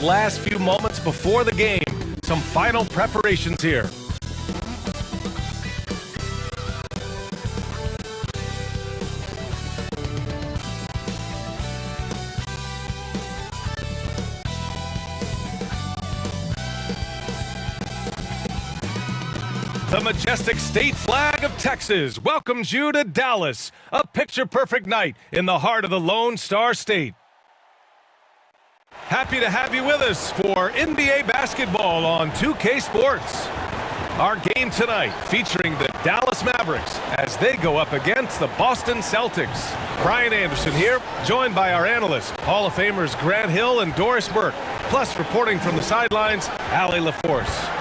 Last few moments before the game, some final preparations here. The majestic state flag of Texas welcomes you to Dallas, a picture-perfect night in the heart of the Lone Star State. Happy to have you with us for NBA basketball on 2K Sports. Our game tonight featuring the Dallas Mavericks as they go up against the Boston Celtics. Brian Anderson here, joined by our analysts, Hall of Famers Grant Hill and Doris Burke, plus reporting from the sidelines, Allie LaForce.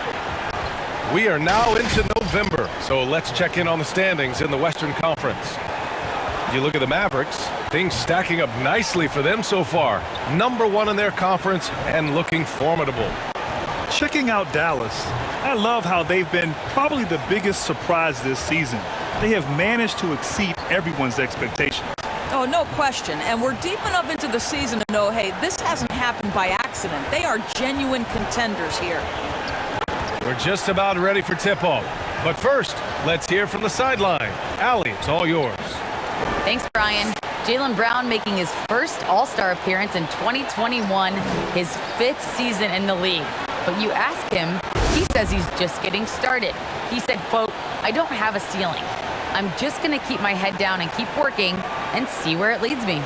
We are now into November, so let's check in on the standings in the Western Conference. You look at the Mavericks, things stacking up nicely for them so far. #1 in their conference and looking formidable. Checking out Dallas, I love how they've been probably the biggest surprise this season. They have managed to exceed everyone's expectations. Oh, no question. And we're deep enough into the season to know, hey, this hasn't happened by accident. They are genuine contenders here. We're just about ready for tip-off. But first, let's hear from the sideline. Allie, it's all yours. Thanks, Brian. Jaylen Brown making his first All-Star appearance in 2021, his 5th season in the league. But you ask him, he says he's just getting started. He said, quote, "I don't have a ceiling. I'm just going to keep my head down and keep working and see where it leads me."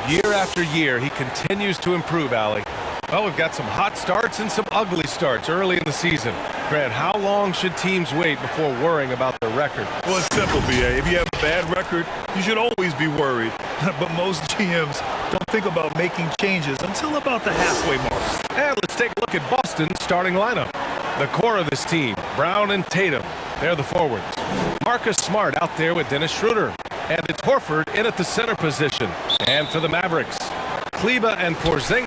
Year after year, he continues to improve, Allie. Well, we've got some hot starts and some ugly starts early in the season. Grant, how long should teams wait before worrying about their record? Well, it's simple, B.A. If you have a bad record, you should always be worried. But most GMs don't think about making changes until about the halfway mark. And let's take a look at Boston's starting lineup. The core of this team, Brown and Tatum, they're the forwards. Marcus Smart out there with Dennis Schroeder. And it's Horford in at the center position. And for the Mavericks, Kleba and Porzingis.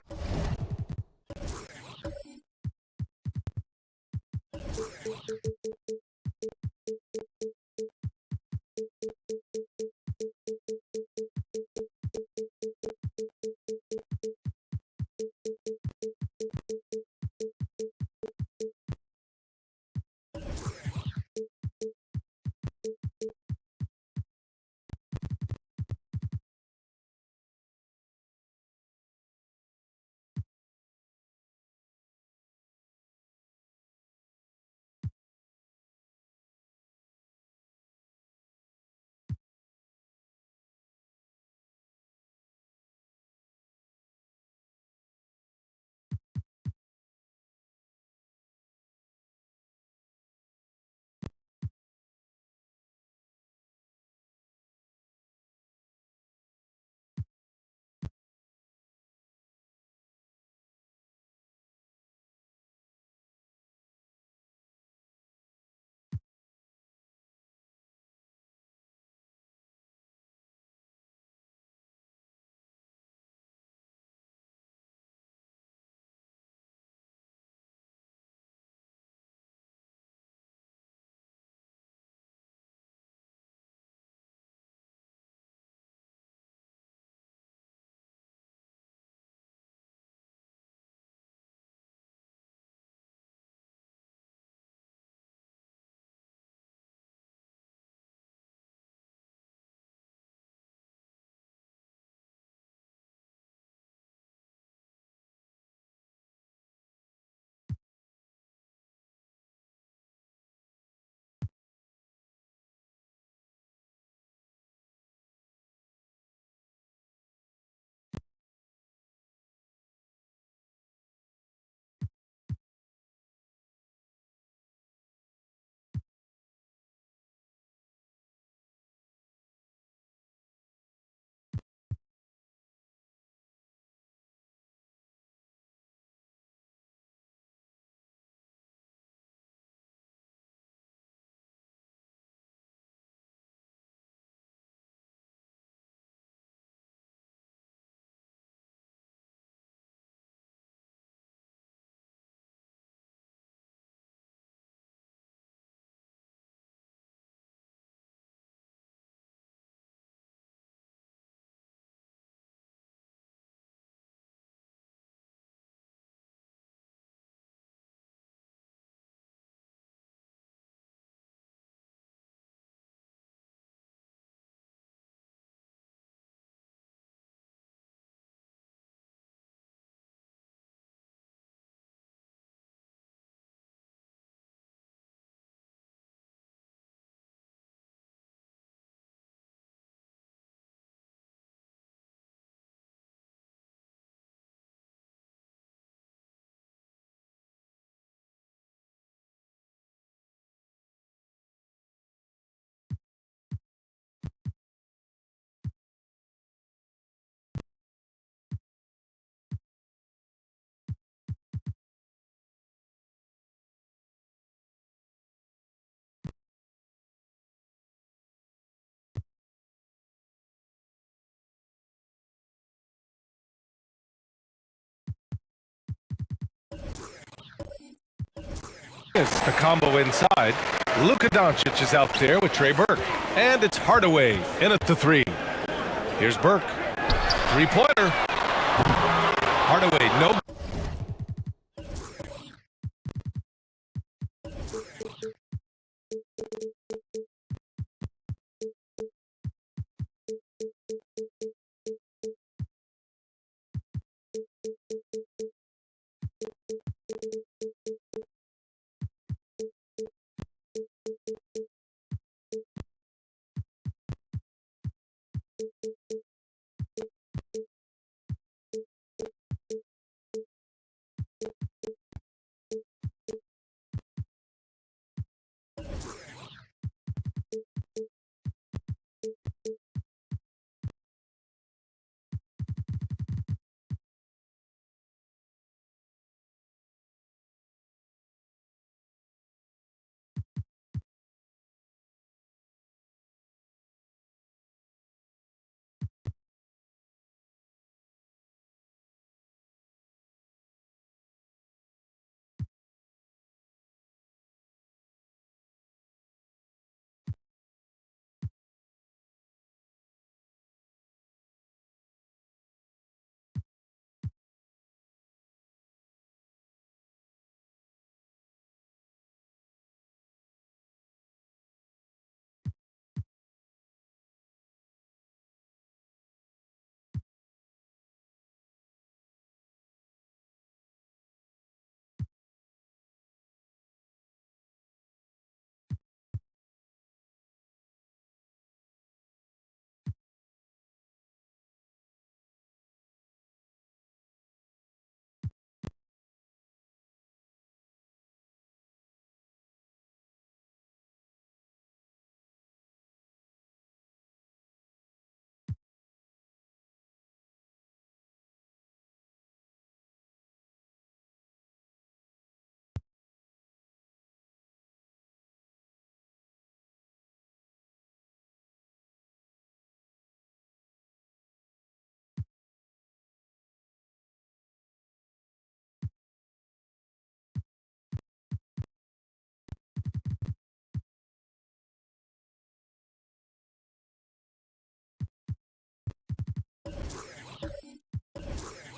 Is the combo inside. Luka Doncic is out there with Trey Burke. And it's Hardaway in at the three. Here's Burke. Three-pointer. Hardaway, no.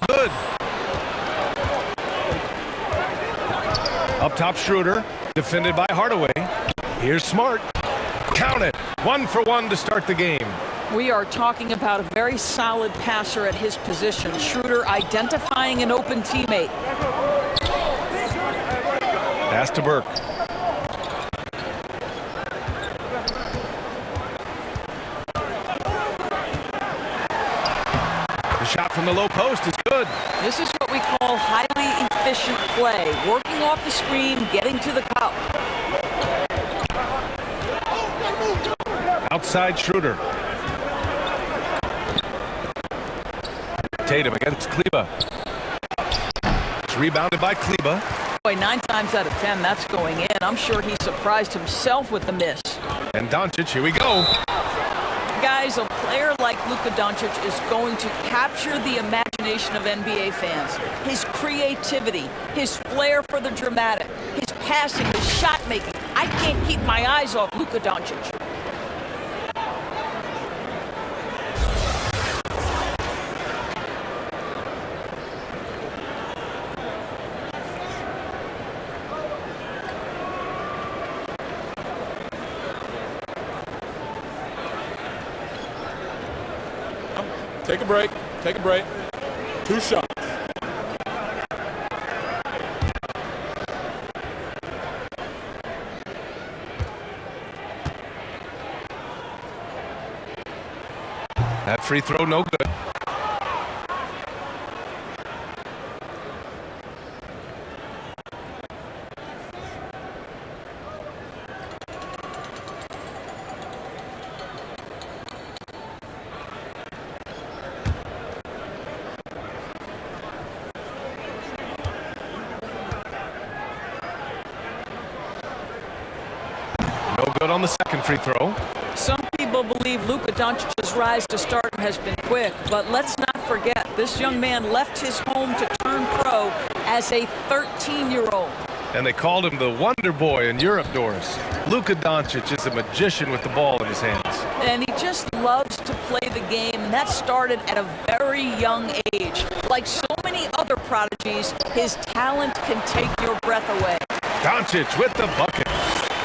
Good. Up top, Schroeder, defended by Hardaway. Here's Smart. Count it. 1 for 1 to start the game. We are talking about a very solid passer at his position. Schroeder identifying an open teammate. Pass to Burke. The shot from the low post is good. This is what we call highly efficient play. Working off the screen, getting to the cup. Outside Schroeder. Tatum against Kleba. It's rebounded by Kleba. Boy, 9 times out of 10, that's going in. I'm sure he surprised himself with the miss. And Doncic, here we go. Guys, a player like Luka Doncic is going to capture the imagination of NBA fans. His creativity, his flair for the dramatic, his passing, his shot making. I can't keep my eyes off Luka Doncic. Take a break. Take a break. 2 shots. That free throw, no good. No good on the second free throw. Some people believe Luka Doncic's rise to stardom has been quick, but let's not forget, this young man left his home to turn pro as a 13-year-old. and they called him the Wonder Boy in Europe, Doris. Luka Doncic is a magician with the ball in his hands. And he just loves to play the game, and that started at a very young age. Like so many other prodigies, his talent can take your breath away. Doncic with the bucket.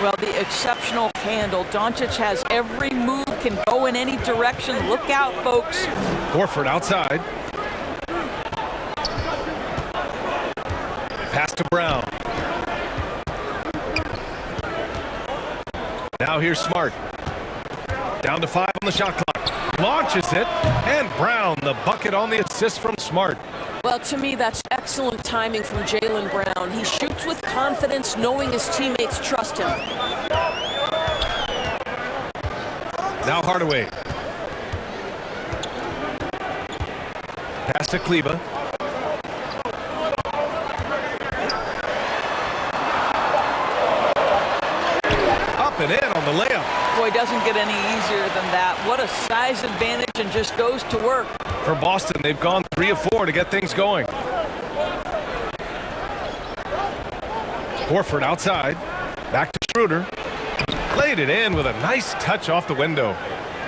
Well, the exceptional handle. Doncic has every move, can go in any direction. Look out, folks. Horford outside. Pass to Brown. Now here's Smart. Down to 5 on the shot clock. Launches it, and Brown, the bucket on the assist from Smart. Well, to me, that's excellent timing from Jaylen Brown. He shoots with confidence, knowing his teammates trust him. Now Hardaway. Pass to Kleba. Up and in on the layup. Boy, doesn't get any easier than that. What a size advantage, and just goes to work. For Boston, they've gone 3 of 4 to get things going. Horford outside. Back to Schroeder. Played it in with a nice touch off the window.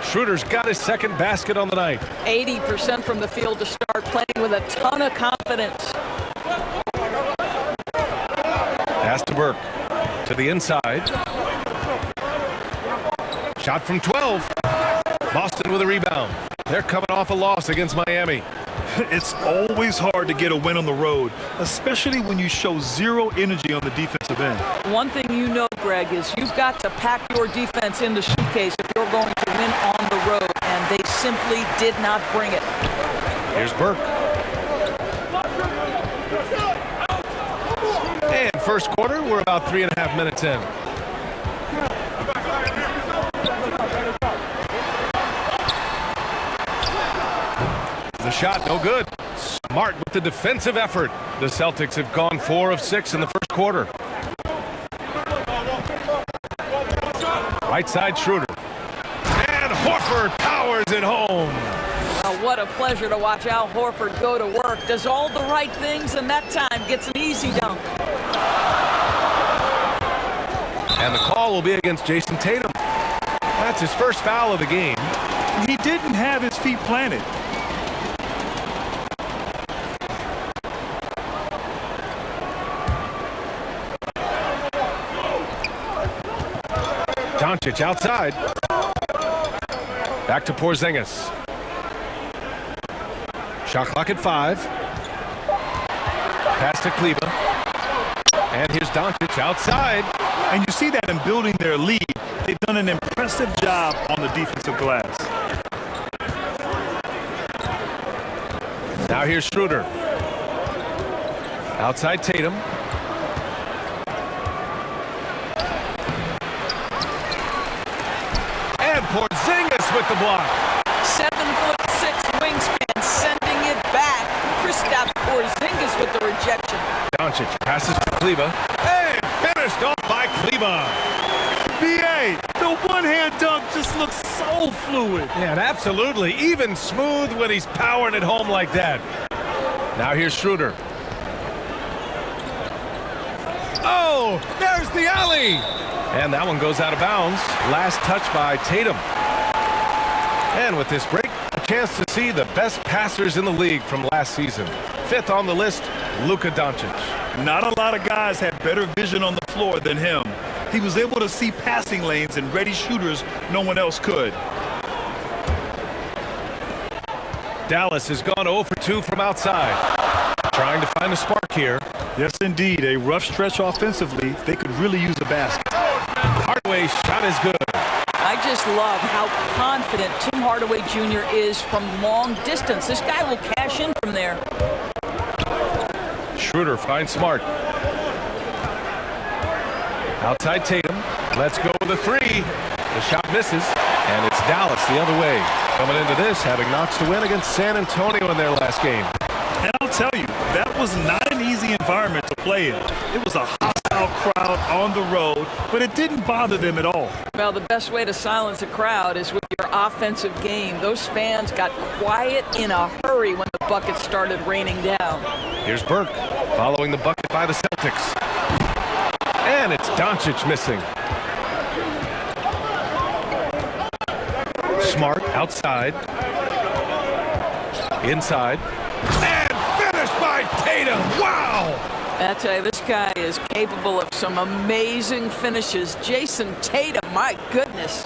Schroeder's got his second basket on the night. 80% from the field to start, playing with a ton of confidence. Pass to Burke. To the inside. Shot from 12. Boston with a rebound. They're coming off a loss against Miami. It's always hard to get a win on the road, especially when you show zero energy on the defensive end. One thing you know, Greg, is you've got to pack your defense in the suitcase if you're going to win on the road, and they simply did not bring it. Here's Burke. And first quarter, we're about 3.5 minutes in. The shot, no good. Smart with the defensive effort. The Celtics have gone 4 of 6 in the first quarter. Right side, Schroeder. And Horford powers it home. Well, what a pleasure to watch Al Horford go to work. Does all the right things, and that time gets an easy dunk. And the call will be against Jason Tatum. That's his first foul of the game. He didn't have his feet planted. Doncic outside. Back to Porzingis. Shot clock at 5. Pass to Kleba. And here's Doncic outside. And you see that in building their lead. They've done an impressive job on the defensive glass. Now here's Schroeder. Outside Tatum. And Porzingis with the block. 7'6" wingspan, sending it back. Kristaps Porzingis with the rejection. Doncic passes to Kleba. And finished off by Kleba. BA, the one-hand dunk just looks so fluid. Yeah, and absolutely. Even smooth when he's powering it home like that. Now here's Schroeder. Oh, there's the alley. And that one goes out of bounds. Last touch by Tatum. And with this break, a chance to see the best passers in the league from last season. 5th on the list, Luka Doncic. Not a lot of guys had better vision on the floor than him. He was able to see passing lanes and ready shooters no one else could. Dallas has gone 0 for 2 from outside. Trying to find a spark here. Yes, indeed. A rough stretch offensively. They could really use a basket. Hardaway shot is good. I just love how confident Tim Hardaway Jr. is from long distance. This guy will cash in from there. Schroeder finds Smart. Outside Tatum. Let's go with a 3. The shot misses, and it's Dallas the other way. Coming into this, having notched a win against San Antonio in their last game. And I'll tell you, that was not an easy environment to play in. It was a hostile crowd on the road, but it didn't bother them at all. Well, the best way to silence a crowd is with your offensive game. Those fans got quiet in a hurry when the buckets started raining down. Here's Burke, following the bucket by the Celtics. And it's Doncic missing. Smart outside. Inside. And finished by Tatum. Wow! I tell you, this guy is capable of some amazing finishes. Jason Tatum, my goodness.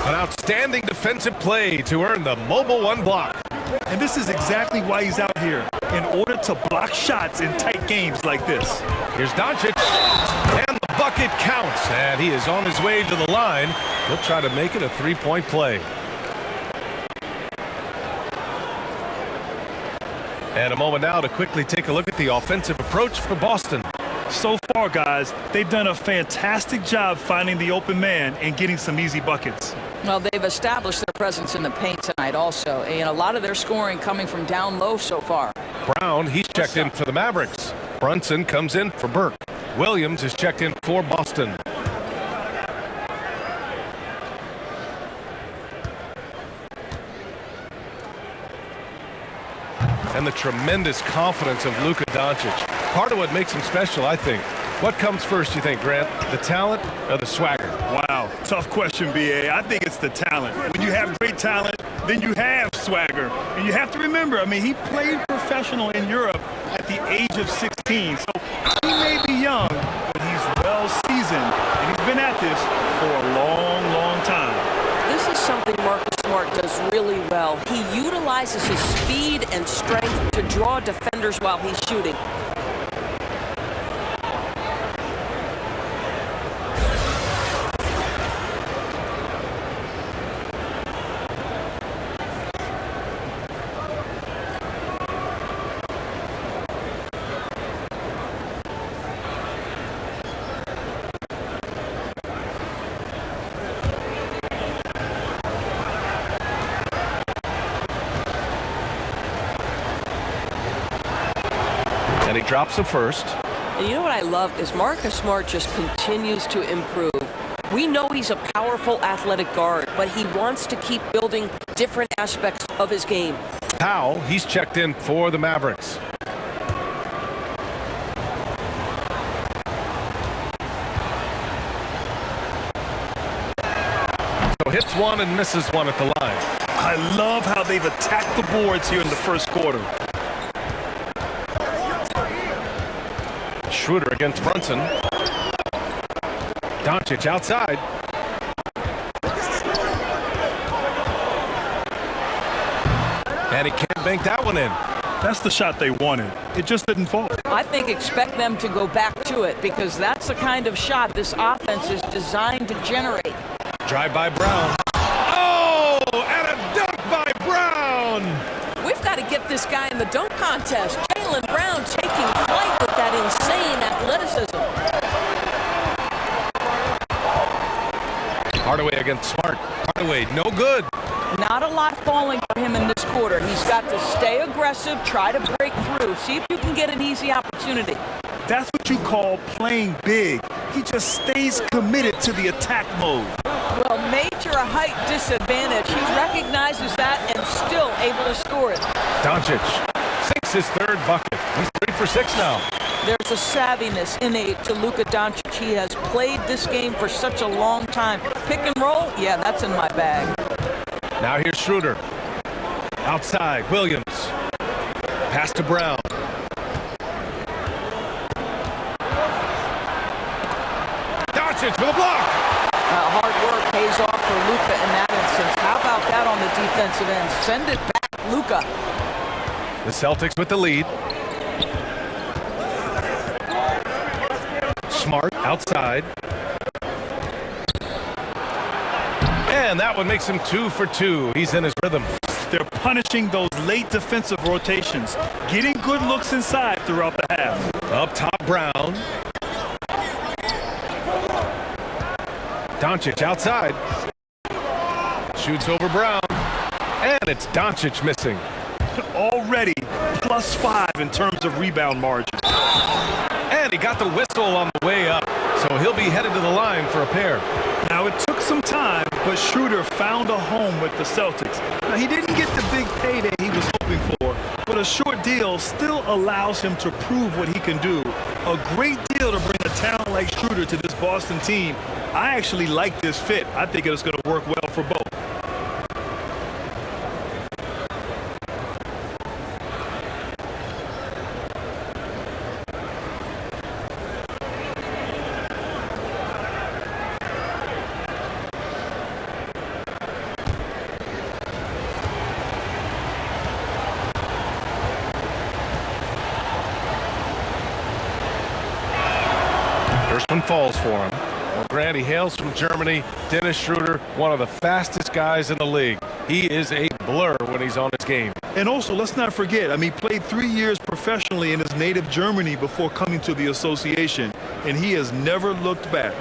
An outstanding defensive play to earn the mobile one block. And this is exactly why he's out here, in order to block shots in tight games like this. Here's Doncic, and the bucket counts, and he is on his way to the line. He'll try to make it a three-point play. And a moment now to quickly take a look at the offensive approach for Boston. So far, guys, they've done a fantastic job finding the open man and getting some easy buckets. Well, they've established their presence in the paint tonight also, and a lot of their scoring coming from down low so far. Brown, he's checked in for the Mavericks. Brunson comes in for Burke. Williams is checked in for Boston. And the tremendous confidence of Luka Doncic. Part of what makes him special, I think. What comes first, you think, Grant? The talent or the swagger? Wow, tough question, B.A. I think it's the talent. When you have great talent, then you have swagger. And you have to remember, I mean, he played professional in Europe at the age of 16. So he may be young, but he's well seasoned. And he's been at this for a long, long time. This is something Marcus Smart does really well. He utilizes his speed and strength to draw defenders while he's shooting. And he drops the first. And you know what I love is Marcus Smart just continues to improve. We know he's a powerful athletic guard, but he wants to keep building different aspects of his game. Powell, he's checked in for the Mavericks. So hits one and misses one at the line. I love how they've attacked the boards here in the first quarter. Schroeder against Brunson. Doncic outside. And he can't bank that one in. That's the shot they wanted. It just didn't fall. I think expect them to go back to it because that's the kind of shot this offense is designed to generate. Drive by Brown. Oh, and a dunk by Brown. We've got to get this guy in the dunk contest. Jaylen Brown taking flight with that insane athleticism. Hardaway against Smart. Hardaway, no good. Not a lot falling for him in this quarter. He's got to stay aggressive, try to break through, see if you can get an easy opportunity. That's what you call playing big. He just stays committed to the attack mode. Well, major a height disadvantage. He recognizes that and still able to score it. Doncic sinks his third bucket. He's 3 for 6 now. There's a savviness innate to Luka Doncic. He has played this game for such a long time. Pick and roll, yeah, that's in my bag. Now here's Schroeder. Outside, Williams. Pass to Brown. Doncic with a block. Hard work pays off for Luka in that instance. How about that on the defensive end? Send it back, Luka. The Celtics with the lead. Smart outside. And that one makes him 2 for 2. He's in his rhythm. They're punishing those late defensive rotations, getting good looks inside throughout the half. Up top, Brown. Doncic outside. Shoots over Brown. And it's Doncic missing. Already +5 in terms of rebound margin. And he got the whistle on the way up. So he'll be headed to the line for a pair. Now, it took some time, but Schroeder found a home with the Celtics. Now, he didn't get the big payday he was hoping for, but a short deal still allows him to prove what he can do A great deal to bring a talent like Schroeder to this Boston team. I actually like this fit. I think it's going to work well for both. First one falls for him. Well, Grant, he hails from Germany. Dennis Schroeder, one of the fastest guys in the league. He is a blur when he's on his game. And also, let's not forget, he played 3 years professionally in his native Germany before coming to the association, and he has never looked back.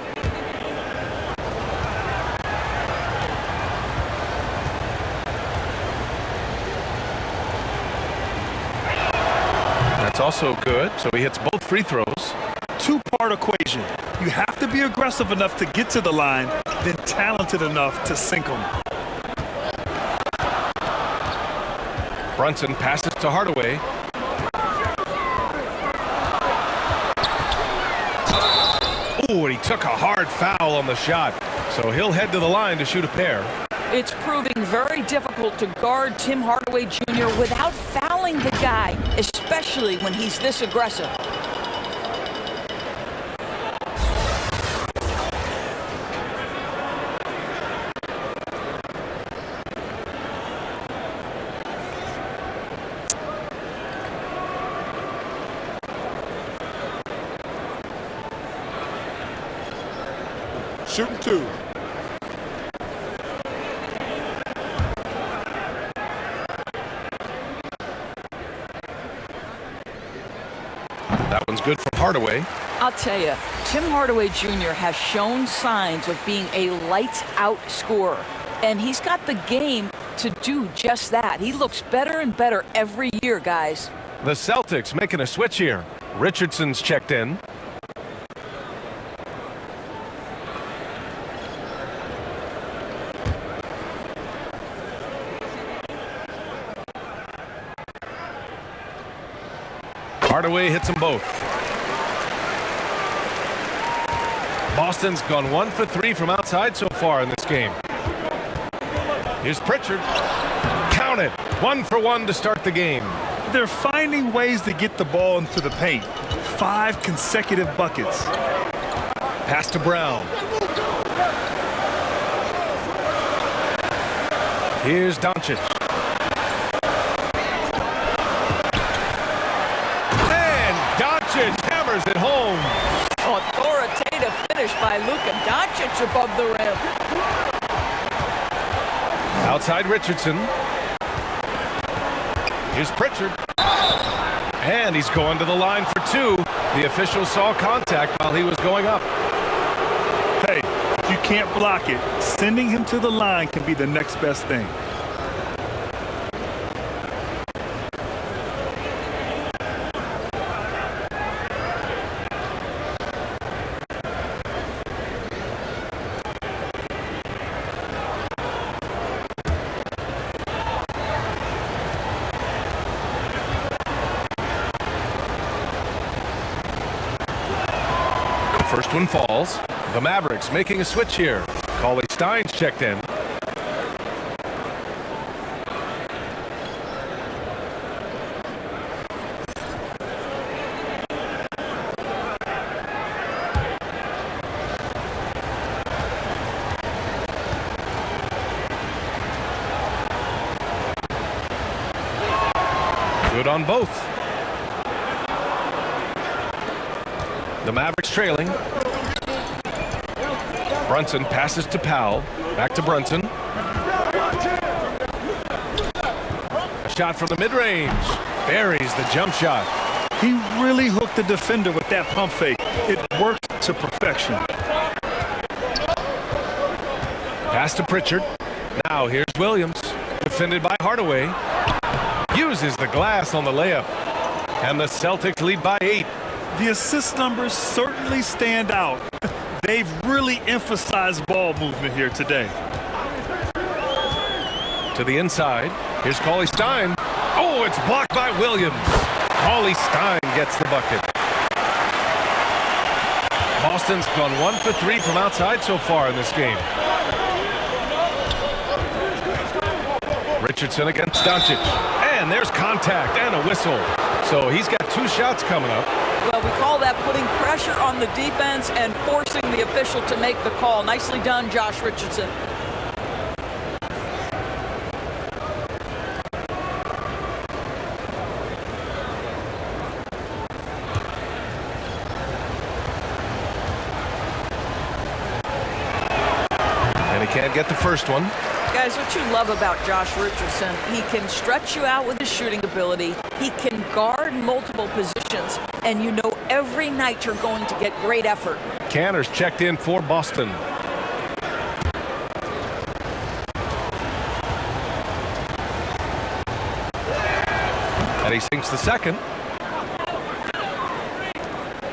That's also good, so he hits both free throws. Two-part equation. You have to be aggressive enough to get to the line, then talented enough to sink them. Brunson passes to Hardaway. Oh, and he took a hard foul on the shot. So he'll head to the line to shoot a pair. It's proving very difficult to guard Tim Hardaway Jr. without fouling the guy, especially when he's this aggressive. Shooting 2. That one's good from Hardaway. I'll tell you, Tim Hardaway Jr. has shown signs of being a lights-out scorer, and he's got the game to do just that. He looks better and better every year, guys. The Celtics making a switch here. Richardson's checked in. Hardaway hits them both. Boston's gone 1 for 3 from outside so far in this game. Here's Pritchard. Count it. 1 for 1 to start the game. They're finding ways to get the ball into the paint. 5 consecutive buckets. Pass to Brown. Here's Doncic. Hammers it home. Authoritative finish by Luka Doncic above the rim. Outside Richardson. Here's Pritchard. And he's going to the line for 2. The official saw contact while he was going up. Hey, if you can't block it, sending him to the line can be the next best thing. First one falls. The Mavericks making a switch here. Cauley Stein's checked in. Good on both. The Mavericks trailing. Brunson passes to Powell. Back to Brunson. A shot from the mid-range. Buries the jump shot. He really hooked the defender with that pump fake. It worked to perfection. Pass to Pritchard. Now here's Williams. Defended by Hardaway. Uses the glass on the layup. And the Celtics lead by 8. The assist numbers certainly stand out. They've really emphasized ball movement here today. To the inside. Here's Cauley Stein. Oh, it's blocked by Williams. Cauley Stein gets the bucket. Boston's gone 1 for 3 from outside so far in this game. Richardson against Doncic. And there's contact and a whistle. So he's got 2 shots coming up. Well, we call that putting pressure on the defense and forcing the official to make the call. Nicely done, Josh Richardson. And he can't get the first one. Guys, what you love about Josh Richardson, he can stretch you out with his shooting ability. He can guard multiple positions, and you know every night you're going to get great effort. Canner's checked in for Boston. And he sinks the second.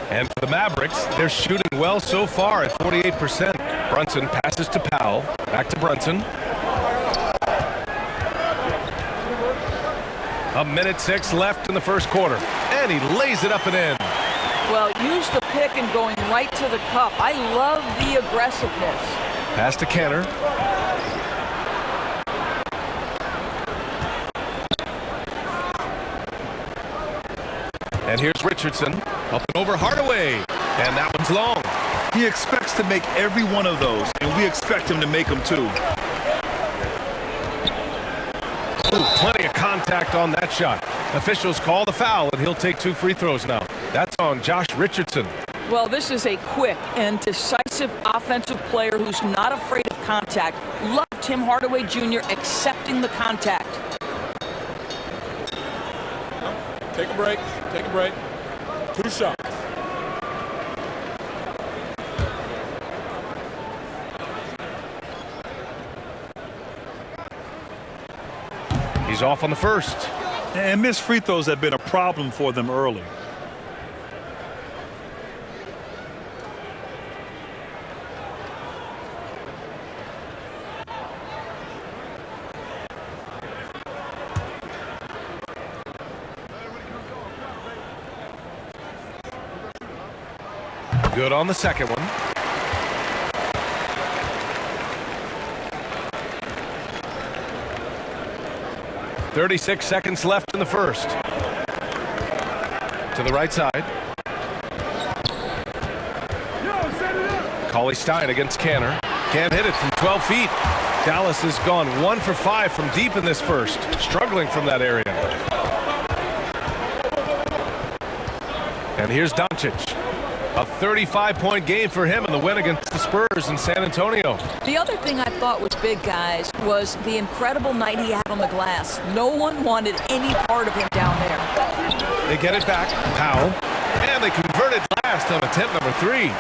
And for the Mavericks, they're shooting well so far at 48%. Brunson passes to Powell. Back to Brunson. 1:06 left in the first quarter. And he lays it up and in. Well, use the pick and going right to the cup. I love the aggressiveness. Pass to Canner. And here's Richardson. Up and over Hardaway. And that one's long. He expects to make every one of those, and we expect him to make them too. Ooh, plenty of contact on that shot. Officials call the foul, and he'll take 2 free throws now. That's on Josh Richardson. Well, this is a quick and decisive offensive player who's not afraid of contact. Love Tim Hardaway Jr. accepting the contact. Take a break. Take a break. 2 shots. He's off on the first. And missed free throws have been a problem for them early. Good on the second one. .36 seconds left in the first. To the right side. Cauley Stein against Canner. Can't hit it from 12 feet. Dallas has gone 1 for 5 from deep in this first. Struggling from that area. And here's Doncic. A 35-point game for him in the win against the Spurs in San Antonio. The other thing I thought was big, guys, was the incredible night he had on the glass. No one wanted any part of him down there. They get it back. Powell. And they converted last on attempt number 3.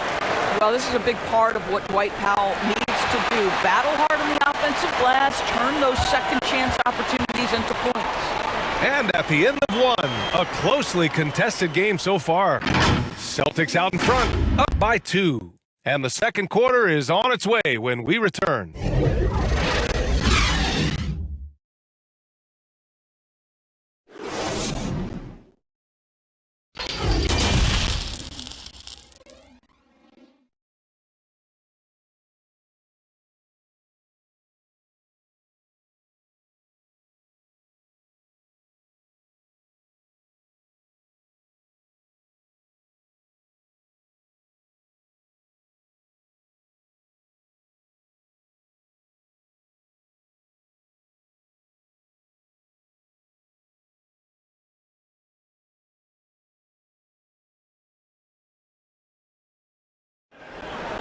Well, this is a big part of what Dwight Powell needs to do. Battle hard on the offensive glass, turn those second chance opportunities into points. And at the end of one, a closely contested game so far. Celtics out in front, up by 2. And the second quarter is on its way when we return.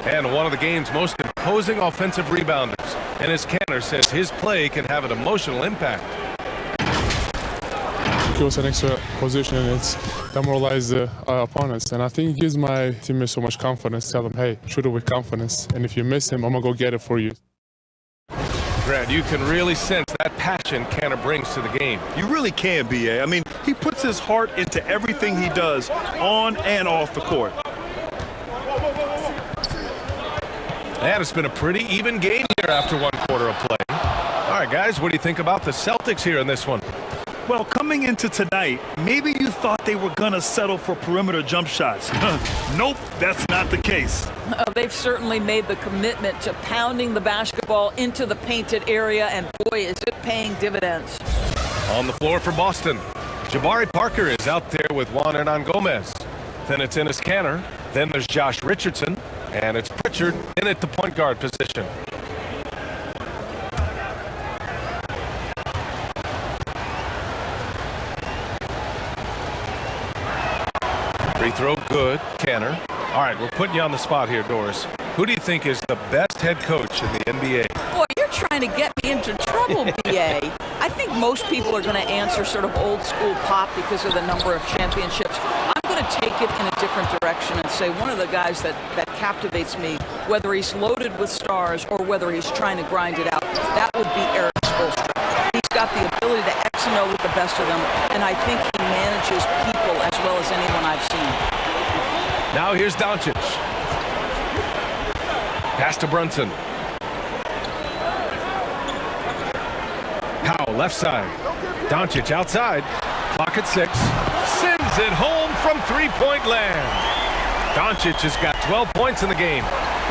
And one of the game's most imposing offensive rebounders. And as Canner says, his play can have an emotional impact. It was an extra position and it's demoralized the opponents. And I think it gives my teammates so much confidence. Tell them, hey, shoot it with confidence. And if you miss him, I'm going to go get it for you. Grant, you can really sense that passion Canner brings to the game. You really can, B.A. I mean, he puts his heart into everything he does on and off the court. And it's been a pretty even game here after 1 quarter of play. All right, guys, what do you think about the Celtics here in this one? Well, coming into tonight, maybe you thought they were going to settle for perimeter jump shots. Nope, that's not the case. They've certainly made the commitment to pounding the basketball into the painted area, and boy, is it paying dividends. On the floor for Boston, Jabari Parker is out there with Juan Hernan Gomez. Then it's Enes Kanter. Then there's Josh Richardson. And it's Pritchard in at the point guard position. Free throw good, Kanter. All right, we're putting you on the spot here, Doris. Who do you think is the best head coach in the NBA? Boy, you're trying to get me into trouble, BA. I think most people are going to answer sort of old school Pop because of the number of championships. I'm going to take it in a different direction and say one of the guys that captivates me, whether he's loaded with stars or whether he's trying to grind it out, that would be Eric Spoelstra. He's got the ability to X and O with the best of them, and I think he manages people as well as anyone I've seen. Now here's Doncic. Pass to Brunson. Powell left side. Doncic outside. Clock at 6. Sends it home from three-point land. Doncic has got 12 points in the game.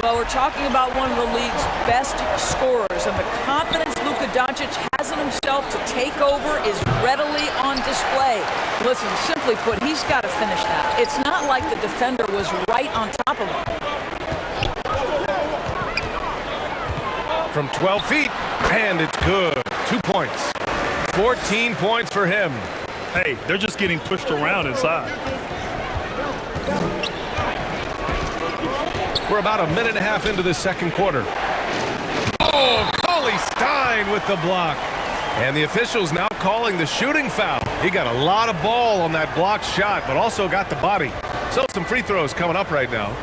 Well, we're talking about one of the league's best scorers, and the confidence Luka Doncic has in himself to take over is readily on display. Listen, simply put, he's got to finish that. It's not like the defender was right on top of him. From 12 feet, and it's good. 2 points. 14 points for him. Hey, they're just getting pushed around inside. We're about a minute and a half into the second quarter. Oh, Cauley Stein with the block. And the officials now calling the shooting foul. He got a lot of ball on that blocked shot, but also got the body. So some free throws coming up right now.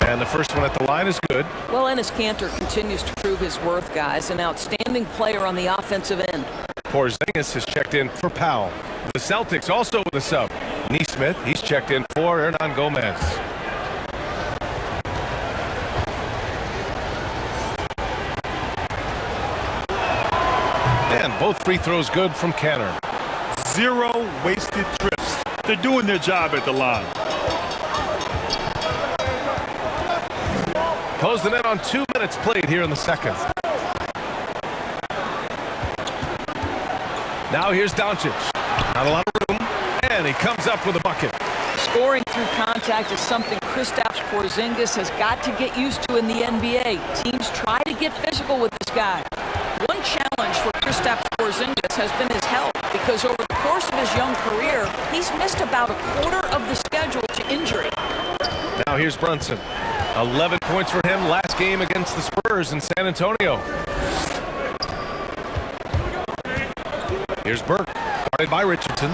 And the first one at the line is good. Well, Enes Kanter continues to prove his worth, guys. An outstanding player on the offensive end. Porzingis has checked in for Powell. The Celtics also with a sub. Nesmith, he's checked in for Hernan Gomez. And both free throws good from Kanter. 0 wasted trips. They're doing their job at the line. Closing in on 2 minutes played here in the second. Now here's Doncic. Not a lot of room, and he comes up with a bucket. Scoring through contact is something Kristaps Porzingis has got to get used to in the NBA. Teams try to get physical with this guy. One challenge for Kristaps Porzingis has been his health, because over the course of his young career, he's missed about a quarter of the schedule to injury. Now here's Brunson. 11 points for him last game against the Spurs in San Antonio. Here's Burke, guarded by Richardson.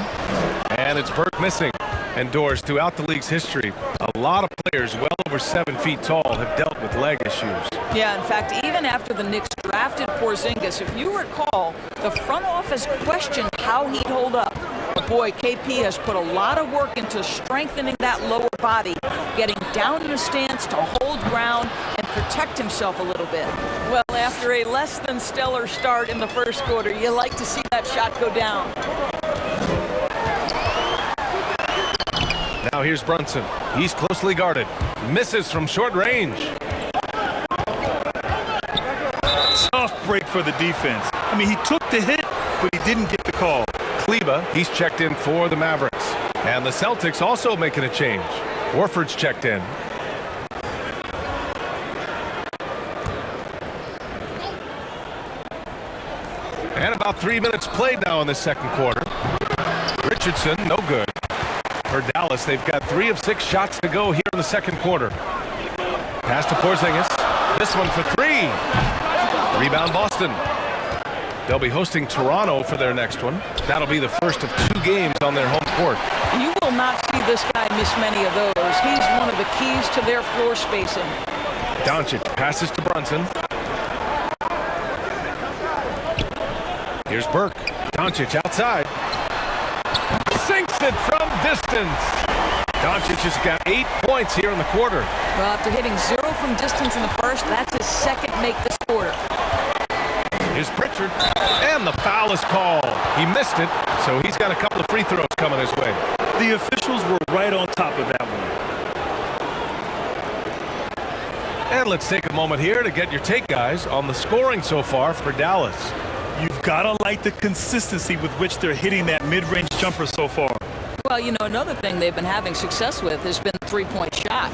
And it's Burke missing. And Doors, throughout the league's history, a lot of players well over 7 feet tall have dealt with leg issues. Yeah, in fact, even after the Knicks drafted Porzingis, if you recall, the front office questioned how he'd hold up. But boy, KP has put a lot of work into strengthening that lower body, getting down in a stance to hold ground and protect himself a little bit. Well, after a less than stellar start in the first quarter, you like to see that shot go down. Now here's Brunson. He's closely guarded. Misses from short range. Tough break for the defense. I mean, he took the hit, but he didn't get the call. Kleba, he's checked in for the Mavericks. And the Celtics also making a change. Warford's checked in. And about 3 minutes played now in the second quarter. Richardson, no good. For Dallas, they've got 3 of 6 shots to go here in the second quarter. Pass to Porzingis. This one for 3. Rebound Boston. They'll be hosting Toronto for their next one. That'll be the first of 2 games on their home court. You will not see this guy miss many of those. He's one of the keys to their floor spacing. Doncic passes to Brunson. Here's Burke. Doncic outside. sinks it from distance. Doncic has got 8 points here in the quarter. Well, after hitting 0 from distance in the first, that's his second make this quarter. Here's Pritchard, and the foul is called. He missed it, so he's got a couple of free throws coming his way. The officials were right on top of that one. And let's take a moment here to get your take, guys, on the scoring so far for Dallas. You've got to like the consistency with which they're hitting that mid-range jumper so far. Well, you know, another thing they've been having success with has been the three-point shot.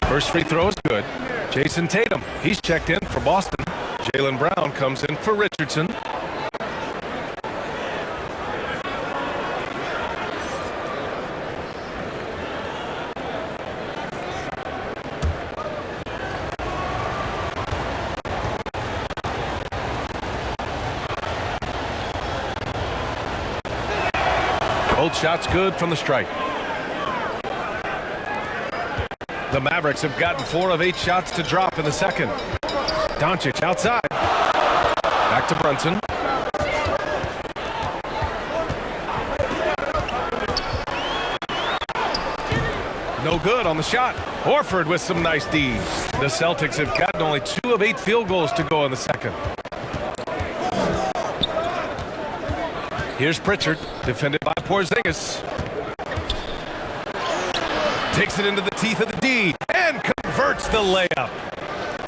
First free throw is good. Jason Tatum, he's checked in for Boston. Jaylen Brown comes in for Richardson. Both shots good from the strike. The Mavericks have gotten 4 of 8 shots to drop in the second. Doncic outside. Back to Brunson. No good on the shot. Horford with some nice D. The Celtics have gotten only 2 of 8 field goals to go in the second. Here's Pritchard, defended by Porzingis. Takes it into the teeth of the D and converts the layup.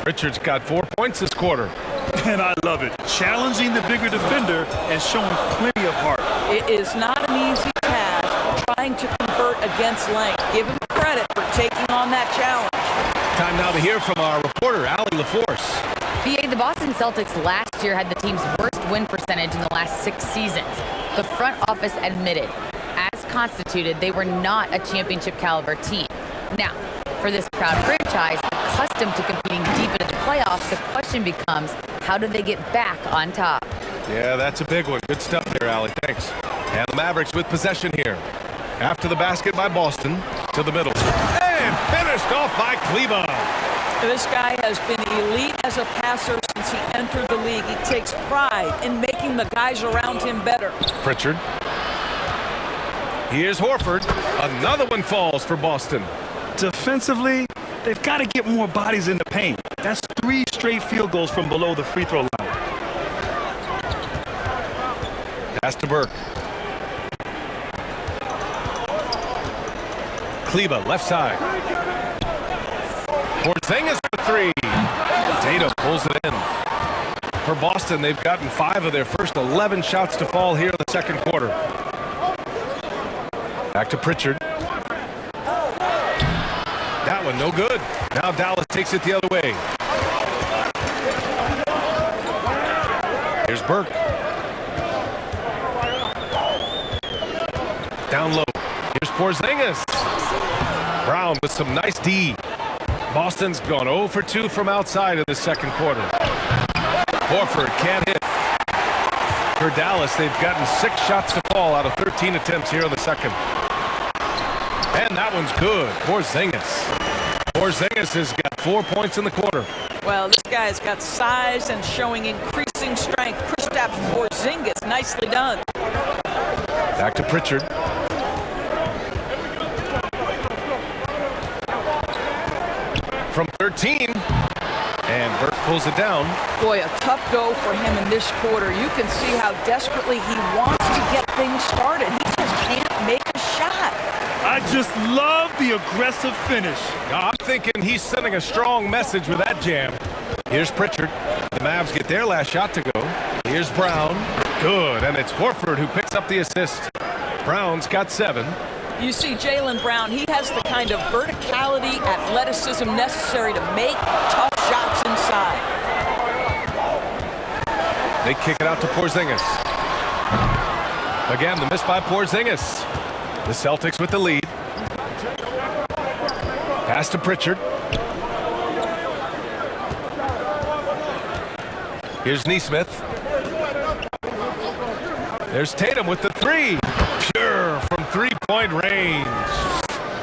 Pritchard's got 4 points this quarter. And I love it. Challenging the bigger defender and showing plenty of heart. It is not an easy task trying to convert against length. Give him credit for taking on that challenge. Time now to hear from our reporter, Allie LaForce. BA, the Boston Celtics last year had the team's worst win percentage in the last 6 seasons. The front office admitted, as constituted, they were not a championship caliber team. Now, for this proud franchise, accustomed to competing deep into the playoffs, the question becomes, how do they get back on top? Yeah, that's a big one. Good stuff there, Allie. Thanks. And the Mavericks with possession here. After the basket by Boston, to the middle. And finished off by Kleber. This guy has been elite as a passer since he entered the league. He takes pride in making the guys around him better. Pritchard. Here's Horford. Another one falls for Boston. Defensively, they've got to get more bodies in the paint. That's 3 straight field goals from below the free throw line. Pass to Burke. Kleber, left side. Porzingis for 3. Tatum pulls it in. For Boston, they've gotten 5 of their first 11 shots to fall here in the second quarter. Back to Pritchard. That one no good. Now Dallas takes it the other way. Here's Burke. Down low. Here's Porzingis. Brown with some nice D. Boston's gone 0 for 2 from outside in the second quarter. Horford can't hit. For Dallas, they've gotten 6 shots to fall out of 13 attempts here in the second. And that one's good. Porzingis has got 4 points in the quarter. Well, this guy's got size and showing increasing strength. Kristaps Porzingis, nicely done. Back to Pritchard. From 13. And Burke pulls it down. Boy, a tough go for him in this quarter. You can see how desperately he wants to get things started. He just can't make a shot. I just love the aggressive finish. I'm thinking he's sending a strong message with that jam. Here's Pritchard. The Mavs get their last shot to go. Here's Brown. Good, and it's Horford who picks up the assist. Brown's got 7. You see Jaylen Brown, he has the kind of verticality, athleticism necessary to make tough shots inside. They kick it out to Porzingis. Again, the miss by Porzingis. The Celtics with the lead. Pass to Pritchard. Here's Nesmith. There's Tatum with the 3. Pure from 3-point range.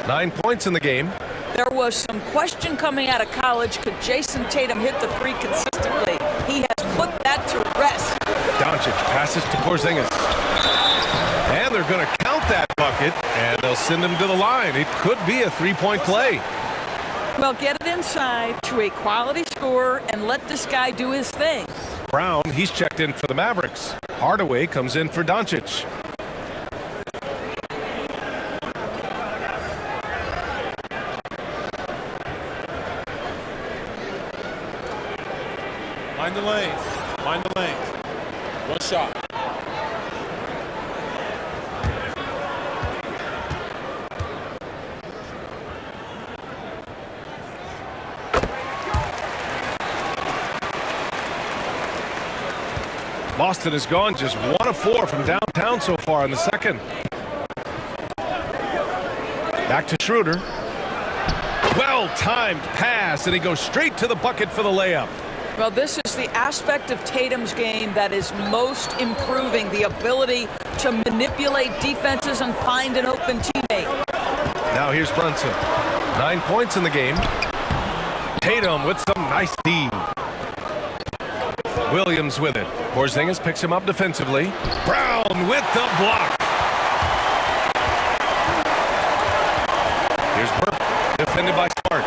9 points in the game. There was some question coming out of college. Could Jason Tatum hit the three consistently? He has put that to rest. Doncic passes to Porzingis. And they're going to count that bucket, and they'll send him to the line. It could be a three-point play. Well, get it inside to a quality scorer and let this guy do his thing. Brown, he's checked in for the Mavericks. Hardaway comes in for Doncic. Mind the lanes. Mind the lanes. One shot. Boston has gone just 1 of 4 from downtown so far in the second. Back to Schroeder. Well-timed pass, and he goes straight to the bucket for the layup. Well, this is the aspect of Tatum's game that is most improving, the ability to manipulate defenses and find an open teammate. Now here's Brunson. 9 points in the game. Tatum with some nice D. Williams with it. Porzingis picks him up defensively. Brown with the block. Here's Burke, defended by Smart.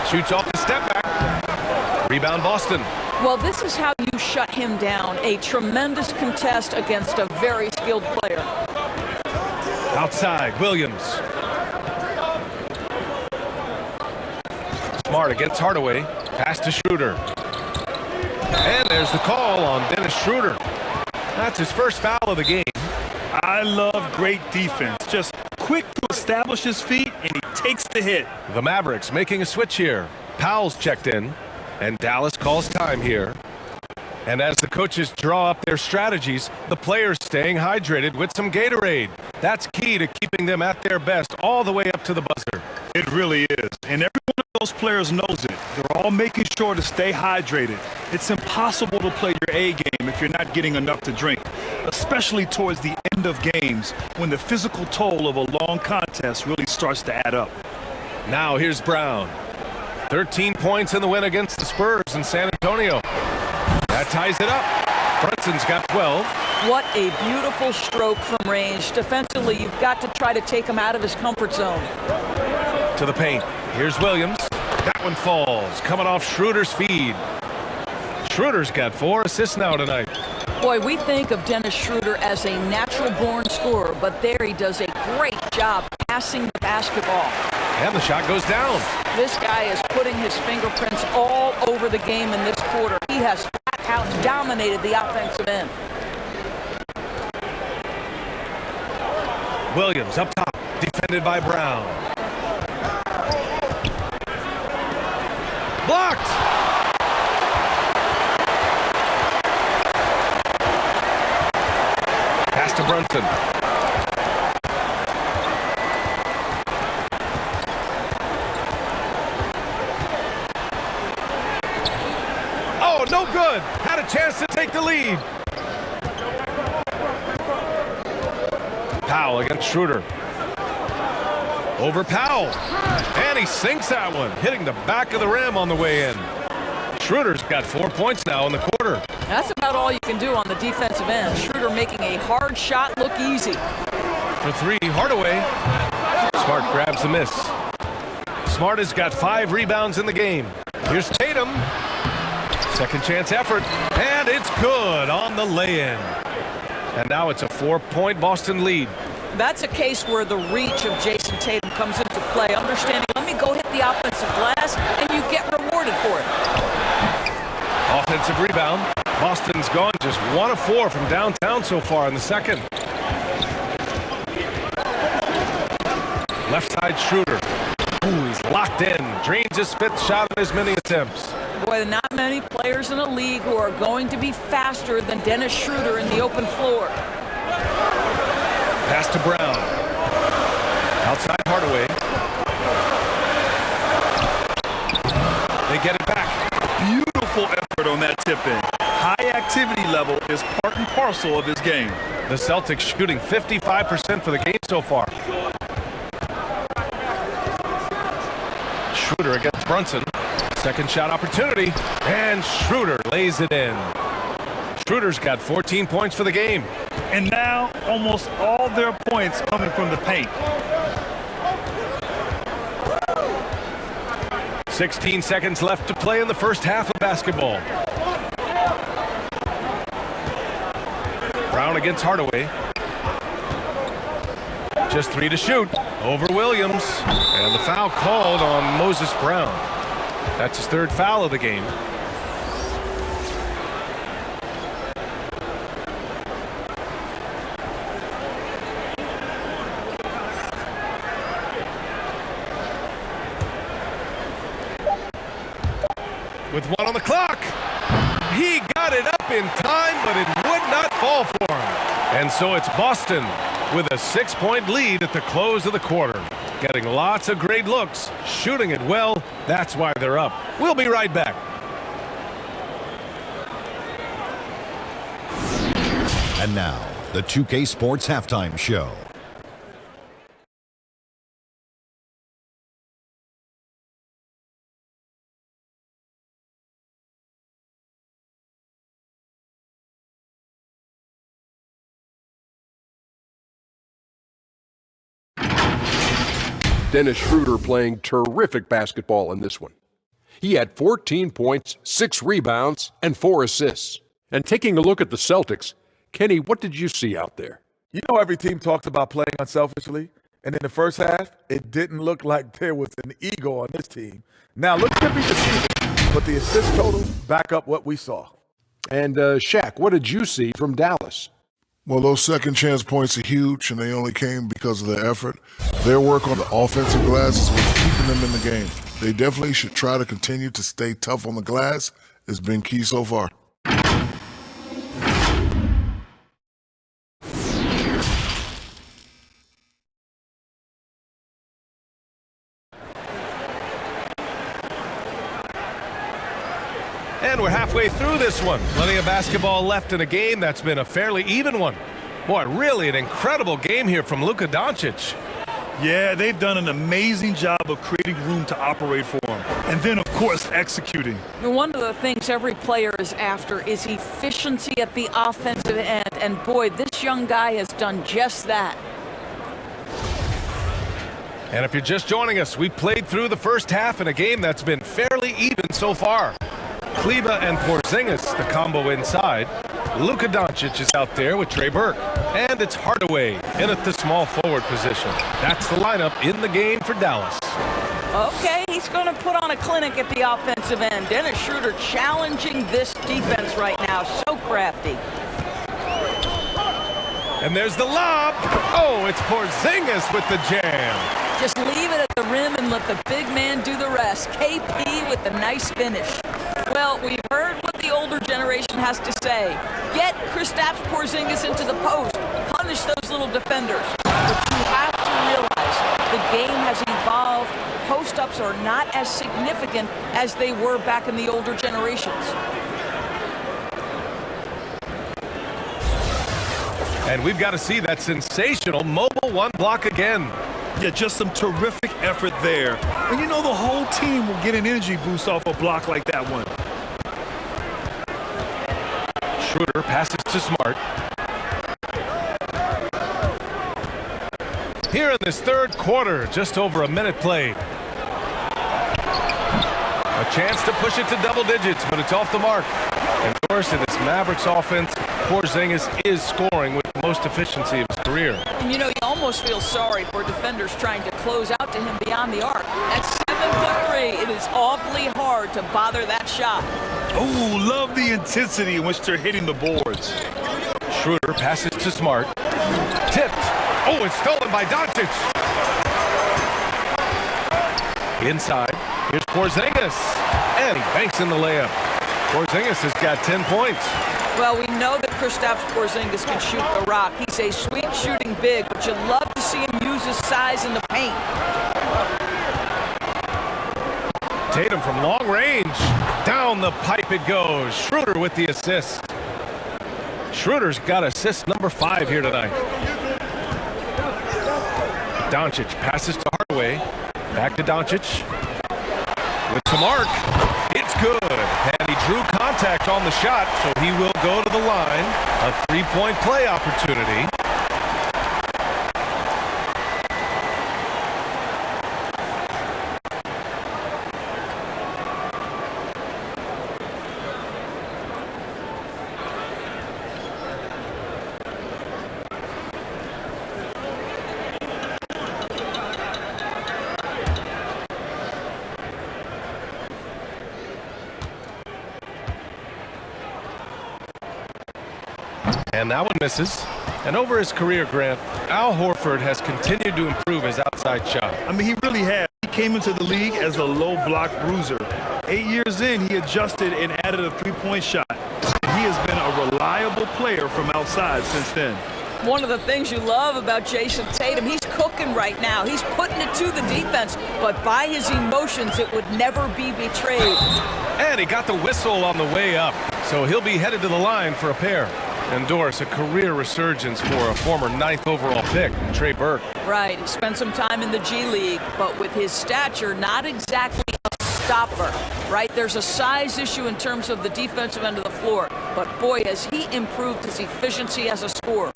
Shoots off the step back. Rebound Boston. Well, this is how you shut him down. A tremendous contest against a very skilled player. Outside, Williams. Smart against Hardaway. Pass to Schroeder. And there's the call on Dennis Schroeder. That's his first foul of the game. I love great defense. Just quick to establish his feet, and he takes the hit. The Mavericks making a switch here. Powell's checked in, and Dallas calls time here. And as the coaches draw up their strategies, the players staying hydrated with some Gatorade. That's key to keeping them at their best all the way up to the buzzer. It really is. And every one of those players knows it. They're all making sure to stay hydrated. It's impossible to play your A game if you're not getting enough to drink, especially towards the end of games when the physical toll of a long contest really starts to add up. Now here's Brown. 13 points in the win against the Spurs in San Antonio. That ties it up. Brunson's got 12. What a beautiful stroke from range. Defensively, you've got to try to take him out of his comfort zone. To the paint. Here's Williams. That one falls. Coming off Schroeder's feed. Schroeder's got 4 assists now tonight. Boy, we think of Dennis Schroeder as a natural-born scorer, but there he does a great job passing the basketball. And the shot goes down. This guy is putting his fingerprints all over the game in this quarter. He has flat out dominated the offensive end. Williams up top, defended by Brown. Blocked! Pass to Brunson. Oh, no good. Had a chance to take the lead. Powell against Schroeder. Over Powell. And he sinks that one, hitting the back of the rim on the way in. Schroeder's got 4 points now in the quarter. That's about all you can do on the defensive end. Schroeder making a hard shot look easy. For 3, Hardaway. Smart grabs the miss. Smart has got 5 rebounds in the game. Here's Tatum. Second chance effort. And it's good on the lay-in. And now it's a 4-point Boston lead. That's a case where the reach of Jason Tatum comes into play. Understanding, let me go hit the offensive glass, and you get rewarded for it. Offensive rebound. Boston's gone just 1 of 4 from downtown so far in the second. Left side Schroeder. Ooh, he's locked in. Drains his 5th shot in as many attempts. Boy, not many players in the league who are going to be faster than Dennis Schroeder in the open floor. Pass to Brown. Outside Hardaway. They get it back. Beautiful effort on that tip-in. High activity level is part and parcel parcel of his game. The Celtics shooting 55% for the game so far. Schroeder against Brunson. Second shot opportunity, and Schroeder lays it in. Schroeder's got 14 points for the game. And now almost all their points coming from the paint. 16 seconds left to play in the first half of basketball. Brown against Hardaway. Just 3 to shoot. Over Williams. And the foul called on Moses Brown. That's his 3rd foul of the game. With 1 on the clock. He got it up in time, but it would not fall for him. And so it's Boston with a 6-point lead at the close of the quarter. Getting lots of great looks, shooting it well. That's why they're up. We'll be right back. And now, the 2K Sports Halftime Show. Dennis Schroeder playing terrific basketball in this one. He had 14 points, 6 rebounds, and 4 assists. And taking a look at the Celtics, Kenny, what did you see out there? You know, every team talks about playing unselfishly, and in the first half, it didn't look like there was an ego on this team. Now, look at the season, but the assist totals back up what we saw. And Shaq, what did you see from Dallas? Well, those second chance points are huge, and they only came because of their effort. Their work on the offensive glass is what's keeping them in the game. They definitely should try to continue to stay tough on the glass. It's been key so far. And we're halfway through this one. Plenty of basketball left in a game that's been a fairly even one. Boy, really an incredible game here from Luka Doncic. Yeah, they've done an amazing job of creating room to operate for him. And then, of course, executing. One of the things every player is after is efficiency at the offensive end. And boy, this young guy has done just that. And if you're just joining us, we played through the first half in a game that's been fairly even so far. Kleba and Porzingis, the combo inside. Luka Doncic is out there with Trey Burke. And it's Hardaway in at the small forward position. That's the lineup in the game for Dallas. Okay, he's going to put on a clinic at the offensive end. Dennis Schroeder challenging this defense right now. So crafty. And there's the lob. Oh, it's Porzingis with the jam. Just leave it at the rim and let the big man do the rest. KP with the nice finish. Well, we've heard what the older generation has to say. Get Kristaps Porzingis into the post. Punish those little defenders. But you have to realize the game has evolved. Post-ups are not as significant as they were back in the older generations. And we've got to see that sensational mobile one block again. Yeah, just some terrific effort there. And you know the whole team will get an energy boost off a block like that one. Schroeder passes to Smart. Here in this third quarter, just over a minute played. A chance to push it to double digits, but it's off the mark. And of course, in this Mavericks offense, Porzingis is scoring with the most efficiency of his career. And you know, you almost feel sorry for defenders trying to close out to him beyond the arc. At 7'3", it is awfully hard to bother that shot. Oh, love the intensity in which they're hitting the boards. Schroeder passes to Smart. Tipped. Oh, it's stolen by Doncic. Inside, here's Porzingis. And he banks in the layup. Porzingis has got 10 points. Well, we know that Kristaps Porzingis can shoot the rock. He's a sweet shooting big, but you love to see him use his size in the paint. Tatum from long range. Down the pipe it goes. Schroeder with the assist. Schroeder's got assist number 5 here tonight. Doncic passes to Hardaway. Back to Doncic. With some arc. It's good. And he drew contact on the shot, so he will go to the line. A 3-point play opportunity. And that one misses. And over his career, Grant, Al Horford has continued to improve his outside shot. I mean, he really has. He came into the league as a low block bruiser. 8 years in, he adjusted and added a 3-point shot. He has been a reliable player from outside since then. One of the things you love about Jason Tatum, he's cooking right now. He's putting it to the defense, but by his emotions, it would never be betrayed. And he got the whistle on the way up, so he'll be headed to the line for a pair. Endorse a career resurgence for a former 9th overall pick, Trey Burke. Right, he spent some time in the G League, but with his stature, not exactly a stopper, right? There's a size issue in terms of the defensive end of the floor, but boy, has he improved his efficiency as a scorer.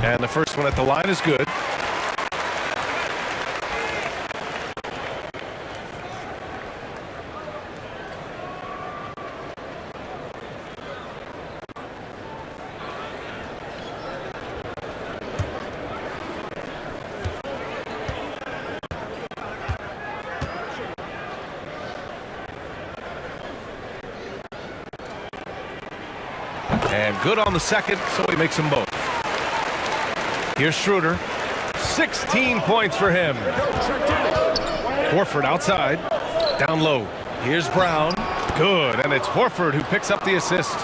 And the first one at the line is good. And good on the second, so he makes them both. Here's Schroeder. 16 points for him. Horford outside. Down low. Here's Brown. Good. And it's Horford who picks up the assist.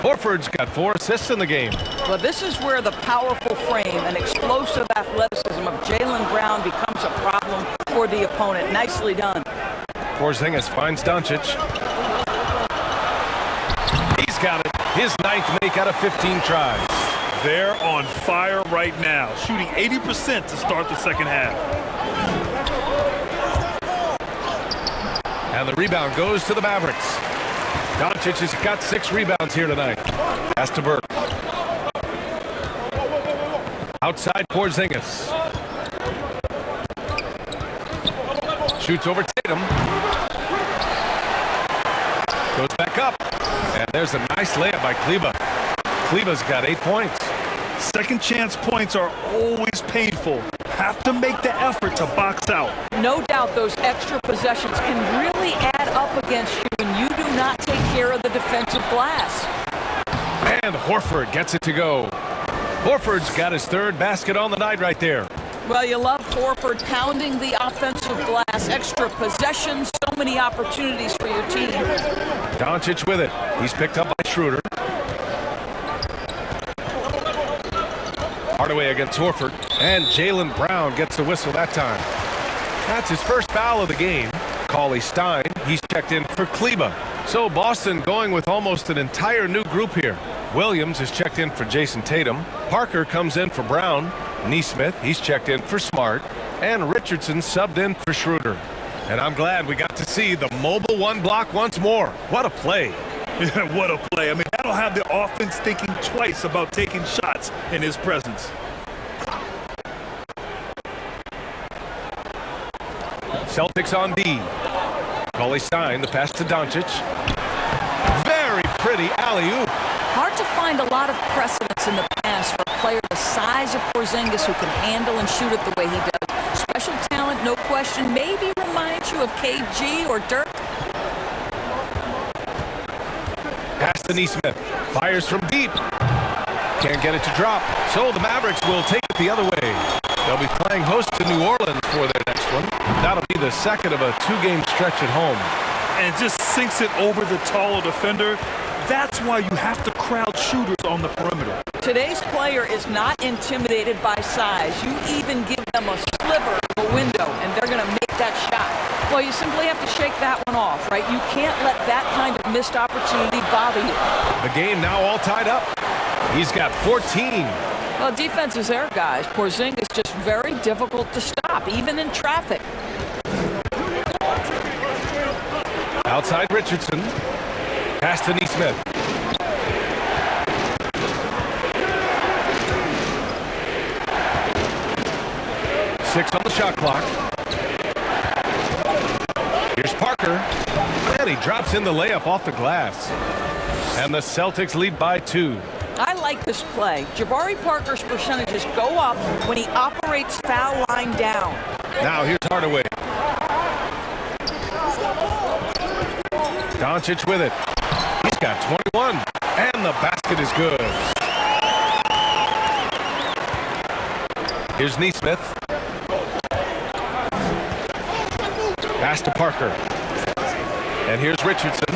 Horford's got 4 assists in the game. Well, this is where the powerful frame and explosive athleticism of Jaylen Brown becomes a problem for the opponent. Nicely done. Porzingis finds Doncic. He's got it. His 9th make out of 15 tries. They're on fire right now, shooting 80% to start the second half. And the rebound goes to the Mavericks. Doncic has got 6 rebounds here tonight. Pass to Burke. Outside Porzingis. Shoots over Tatum. Goes back up. And there's a nice layup by Kleber. Kleber's got 8 points. Second chance points are always painful. Have to make the effort to box out. No doubt those extra possessions can really add up against you when you do not take care of the defensive glass. And Horford gets it to go. Horford's got his 3rd basket on the night right there. Well, you love Horford pounding the offensive glass. Extra possessions, so many opportunities for your team. Doncic with it. He's picked up by Schroeder. Hardaway against Horford. And Jaylen Brown gets the whistle that time. That's his first foul of the game. Cauley Stein, he's checked in for Kleber. So Boston going with almost an entire new group here. Williams is checked in for Jason Tatum. Parker comes in for Brown. Nesmith, he's checked in for Smart. And Richardson subbed in for Schroeder. And I'm glad we got to see the mobile 1 block once more. What a play. What a play. I mean, that'll have the offense thinking twice about taking shots in his presence. Celtics on D. Cauley Stein, the pass to Doncic. Very pretty alley-oop. Hard to find a lot of precedence in the past for a player the size of Porzingis who can handle and shoot it the way he does. Special talent, no question. Maybe reminds you of KG or Dirk. Pass to Nesmith. Fires from deep. Can't get it to drop. So the Mavericks will take it the other way. They'll be playing host to New Orleans for their next one. That'll be the second of a 2-game stretch at home. and just sinks it over the taller defender. That's why you have to crowd shooters on the perimeter. Today's player is not intimidated by size. You even give them a sliver of a window, and they're going to make that shot. Well, you simply have to shake that one off, right? You can't let that kind of missed opportunity bother you. The game now all tied up. He's got 14. Well, defense is there, guys. Porzingis is just very difficult to stop, even in traffic. Outside Richardson. Pass to Neesmith. Six on the shot clock. Here's Parker. And he drops in the layup off the glass. And the Celtics lead by 2. I like this play. Jabari Parker's percentages go up when he operates foul line down. Now here's Hardaway. Doncic with it. He's got 21. And the basket is good. Here's Neesmith. Pass to Parker. And here's Richardson.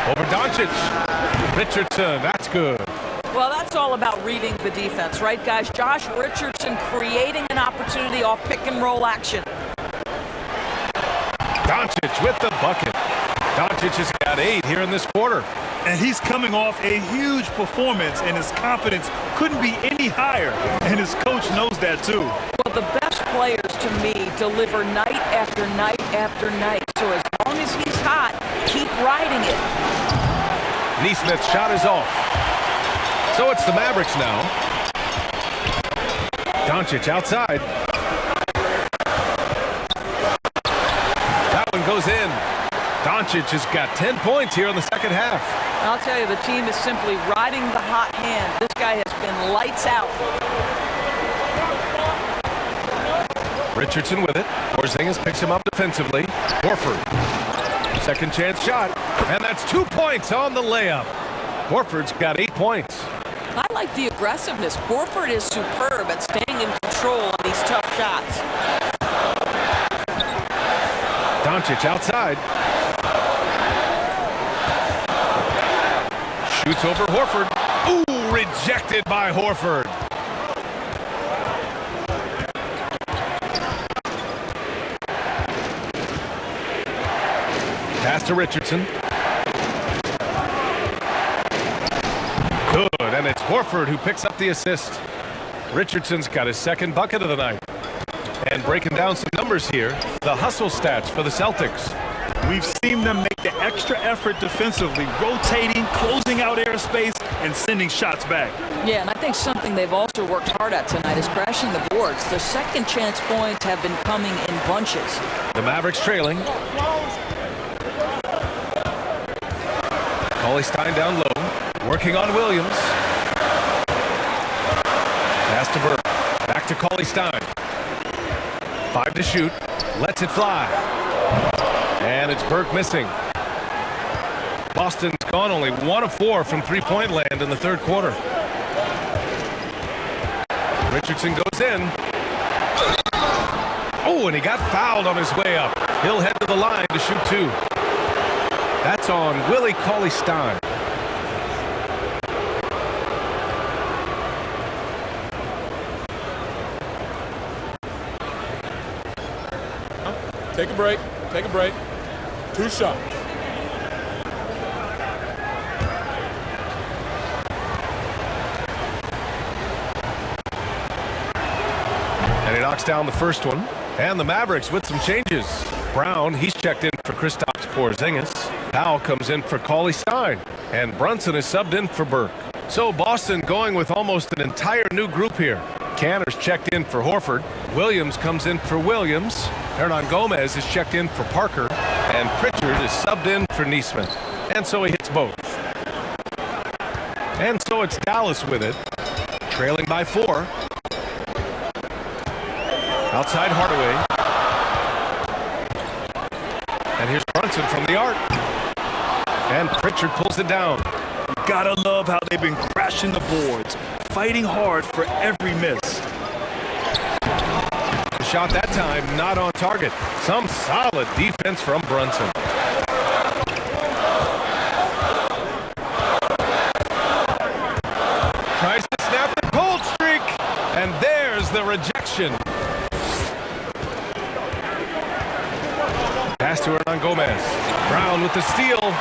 Over Doncic. Richardson, that's good. Well, that's all about reading the defense, right, guys? Josh Richardson creating an opportunity off pick and roll action. Doncic with the bucket. Doncic has got 8 here in this quarter. And he's coming off a huge performance, and his confidence couldn't be any higher. And his coach knows that, too. Well, the best players, to me, deliver night after night after night. So as long as he's hot, keep riding it. Neesmith's shot is off. So it's the Mavericks now. Doncic outside. That one goes in. Doncic has got 10 points here in the second half. I'll tell you, the team is simply riding the hot hand. This guy has been lights out. Richardson with it. Porzingis picks him up defensively. Horford. Second chance shot. And that's 2 points on the layup. Horford's got 8 points. I like the aggressiveness. Horford is superb at staying in control on these tough shots. Doncic outside. Shoots over Horford. Ooh, rejected by Horford. Pass to Richardson. Good, and it's Horford who picks up the assist. Richardson's got his second bucket of the night. And breaking down some numbers here, the hustle stats for the Celtics. We've seen them make the extra effort defensively, rotating, closing out airspace, and sending shots back. Yeah, and I think something they've also worked hard at tonight is crashing the boards. Their second chance points have been coming in bunches. The Mavericks trailing. Cauley-Stein down low, working on Williams. Pass to Burke, back to Cauley-Stein. 5 to shoot, lets it fly. And it's Burke missing. Boston's gone only 1 of 4 from three-point land in the third quarter. Richardson goes in. Oh, and he got fouled on his way up. He'll head to the line to shoot 2. That's on Willie Cauley-Stein. Take a break. Take a break. 2 shots. And he knocks down the first one. And the Mavericks with some changes. Brown, he's checked in for Kristaps Porzingis. Powell comes in for Cauley-Stein. And Brunson is subbed in for Burke. So Boston going with almost an entire new group here. Canner's checked in for Horford. Williams comes in for Williams. Hernan Gomez is checked in for Parker. And Pritchard is subbed in for Neesmith. And so he hits both. And so it's Dallas with it. Trailing by 4. Outside Hardaway. And here's Brunson from the arc. And Pritchard pulls it down. Gotta love how they've been crashing the boards, fighting hard for every miss. The shot that time, not on target. Some solid defense from Brunson. Tries to snap the cold streak, and there's the rejection. Pass to Hernan Gomez. Brown with the steal.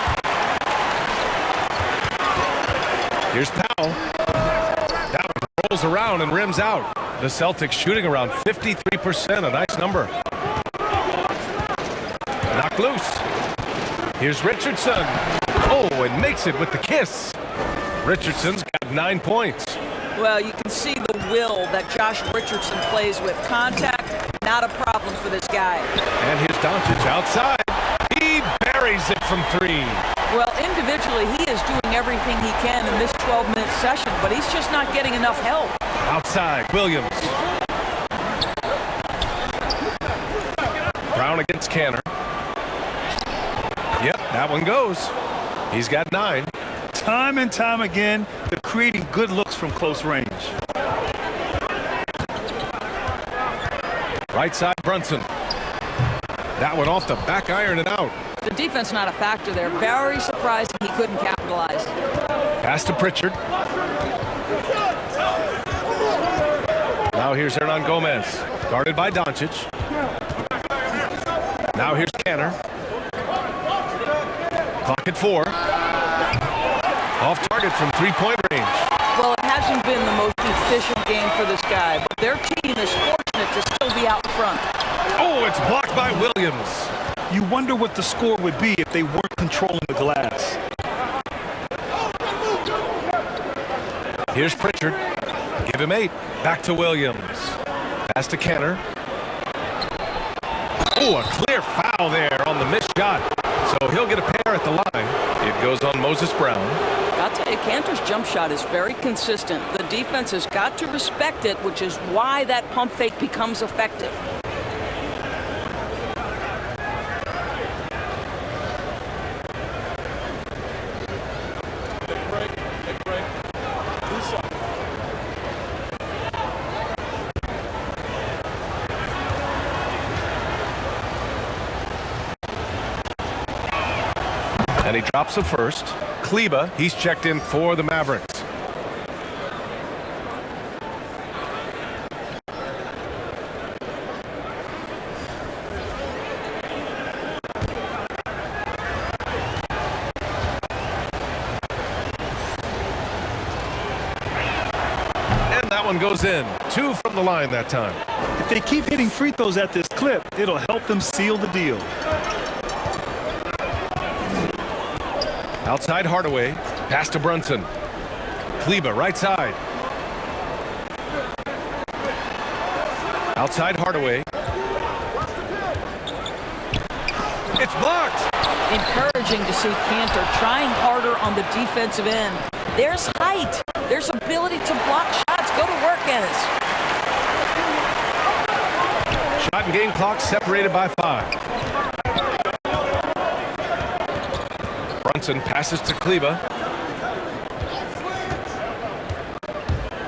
Here's Powell. That one rolls around and rims out. The Celtics shooting around 53%, a nice number. Knocked loose. Here's Richardson. Oh, and makes it with the kiss. Richardson's got 9 points. Well, you can see the will that Josh Richardson plays with. Contact, not a problem for this guy. And here's Doncic outside. He buries it from 3. Well, individually, he is doing everything he can in this 12-minute session, but he's just not getting enough help. Outside, Williams. Brown against Canner. Yep, that one goes. He's got 9. Time and time again, they're creating good looks from close range. Right side, Brunson. That one off the back iron and out. The defense not a factor there. Very surprising he couldn't capitalize. Pass to Pritchard. Now here's Hernan Gomez, guarded by Doncic. Now here's Canner. Clock at 4. Off target from 3-point range. Well, it hasn't been the most efficient game for this guy, but their team is fortunate to still be out in front. Oh, it's blocked by Williams. You wonder what the score would be if they weren't controlling the glass. Here's Pritchard. Give him 8. Back to Williams. Pass to Canner. Oh, a clear foul there on the missed shot. So he'll get a pair at the line. It goes on Moses Brown. I'll tell you, Cantor's jump shot is very consistent. The defense has got to respect it, which is why that pump fake becomes effective. And he drops it first. Kleba, he's checked in for the Mavericks. And that one goes in. 2 from the line that time. If they keep hitting free throws at this clip, it'll help them seal the deal. Outside Hardaway, pass to Brunson. Kleba, right side. Outside Hardaway. It's blocked. Encouraging to see Cantor trying harder on the defensive end. There's height. There's ability to block shots. Go to work, Ennis. Shot and game clock separated by 5. Brunson passes to Kleba.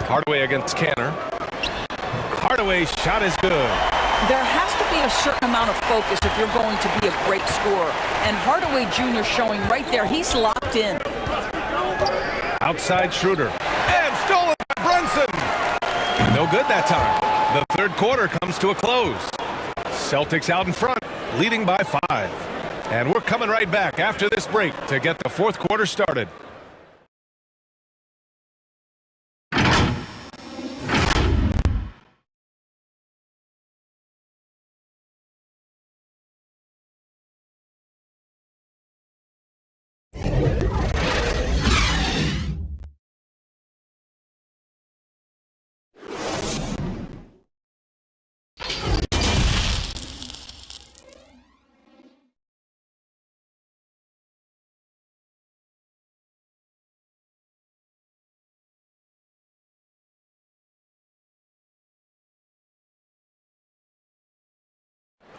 Hardaway against Canner. Hardaway's shot is good. There has to be a certain amount of focus if you're going to be a great scorer. And Hardaway Jr. showing right there, he's locked in. Outside Schroeder. And stolen by Brunson. No good that time. The third quarter comes to a close. Celtics out in front, leading by 5. And we're coming right back after this break to get the fourth quarter started.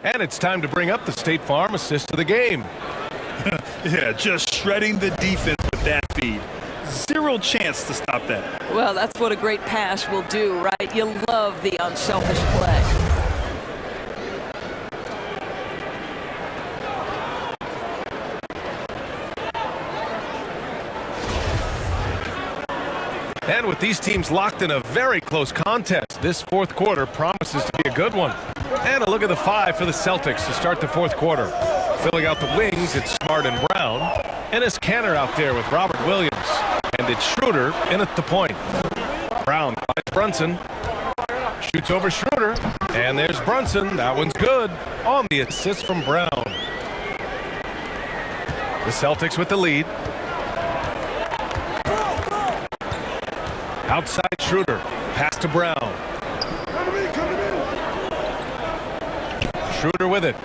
And it's time to bring up the State Farm assist of the game. Yeah, just shredding the defense with that feed. Zero chance to stop that. Well, that's what a great pass will do, right? You love the unselfish play. And with these teams locked in a very close contest, this fourth quarter promises to be a good one. And a look at the 5 for the Celtics to start the fourth quarter. Filling out the wings, it's Smart and Brown. And it's Canner out there with Robert Williams. And it's Schroeder in at the point. Brown finds Brunson. Shoots over Schroeder. And there's Brunson. That one's good on the assist from Brown. The Celtics with the lead. Outside Schroeder. Pass to Brown. Schroeder with it.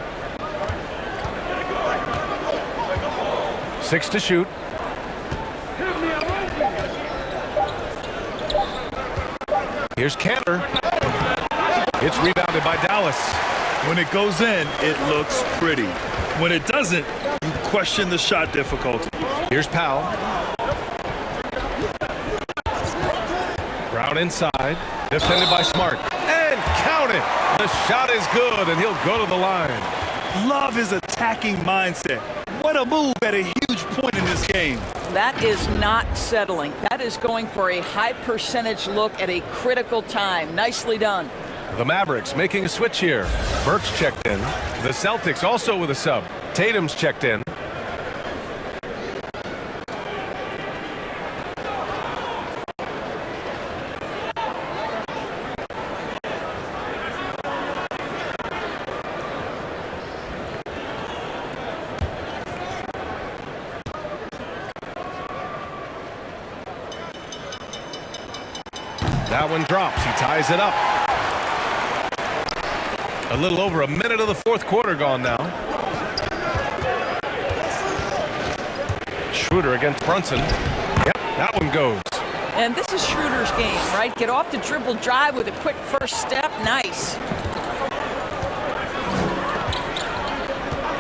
6 to shoot. Here's Cantor. It's rebounded by Dallas. When it goes in, it looks pretty. When it doesn't, you question the shot difficulty. Here's Powell. Brown inside. Defended by Smart. And count it. The shot is good, and he'll go to the line. Love his attacking mindset. What a move at a huge point in this game. That is not settling. That is going for a high percentage look at a critical time. Nicely done. The Mavericks making a switch here. Burke's checked in. The Celtics also with a sub. Tatum's checked in. That one drops. He ties it up. A little over a minute of the fourth quarter gone now. Schroeder against Brunson. Yep, that one goes. And this is Schroeder's game, right? Get off the dribble drive with a quick first step. Nice.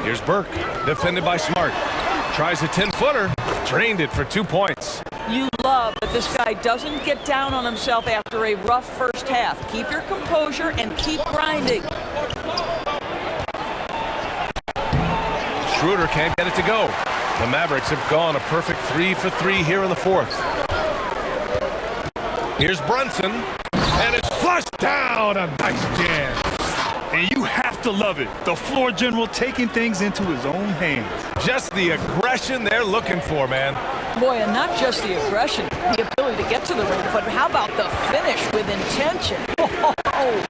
Here's Burke, defended by Smart. Tries a 10-footer. Drained it for 2 points. You love that this guy doesn't get down on himself after a rough first half. Keep your composure and keep grinding. Schroeder can't get it to go. The Mavericks have gone a perfect 3 for 3 here in the fourth. Here's Brunson, and it's flushed down. A nice jam. And you have to love it. The floor general taking things into his own hands. Just the aggression they're looking for, man. Boy, and not just the aggression, the ability to get to the rim, but how about the finish with intention? Oh.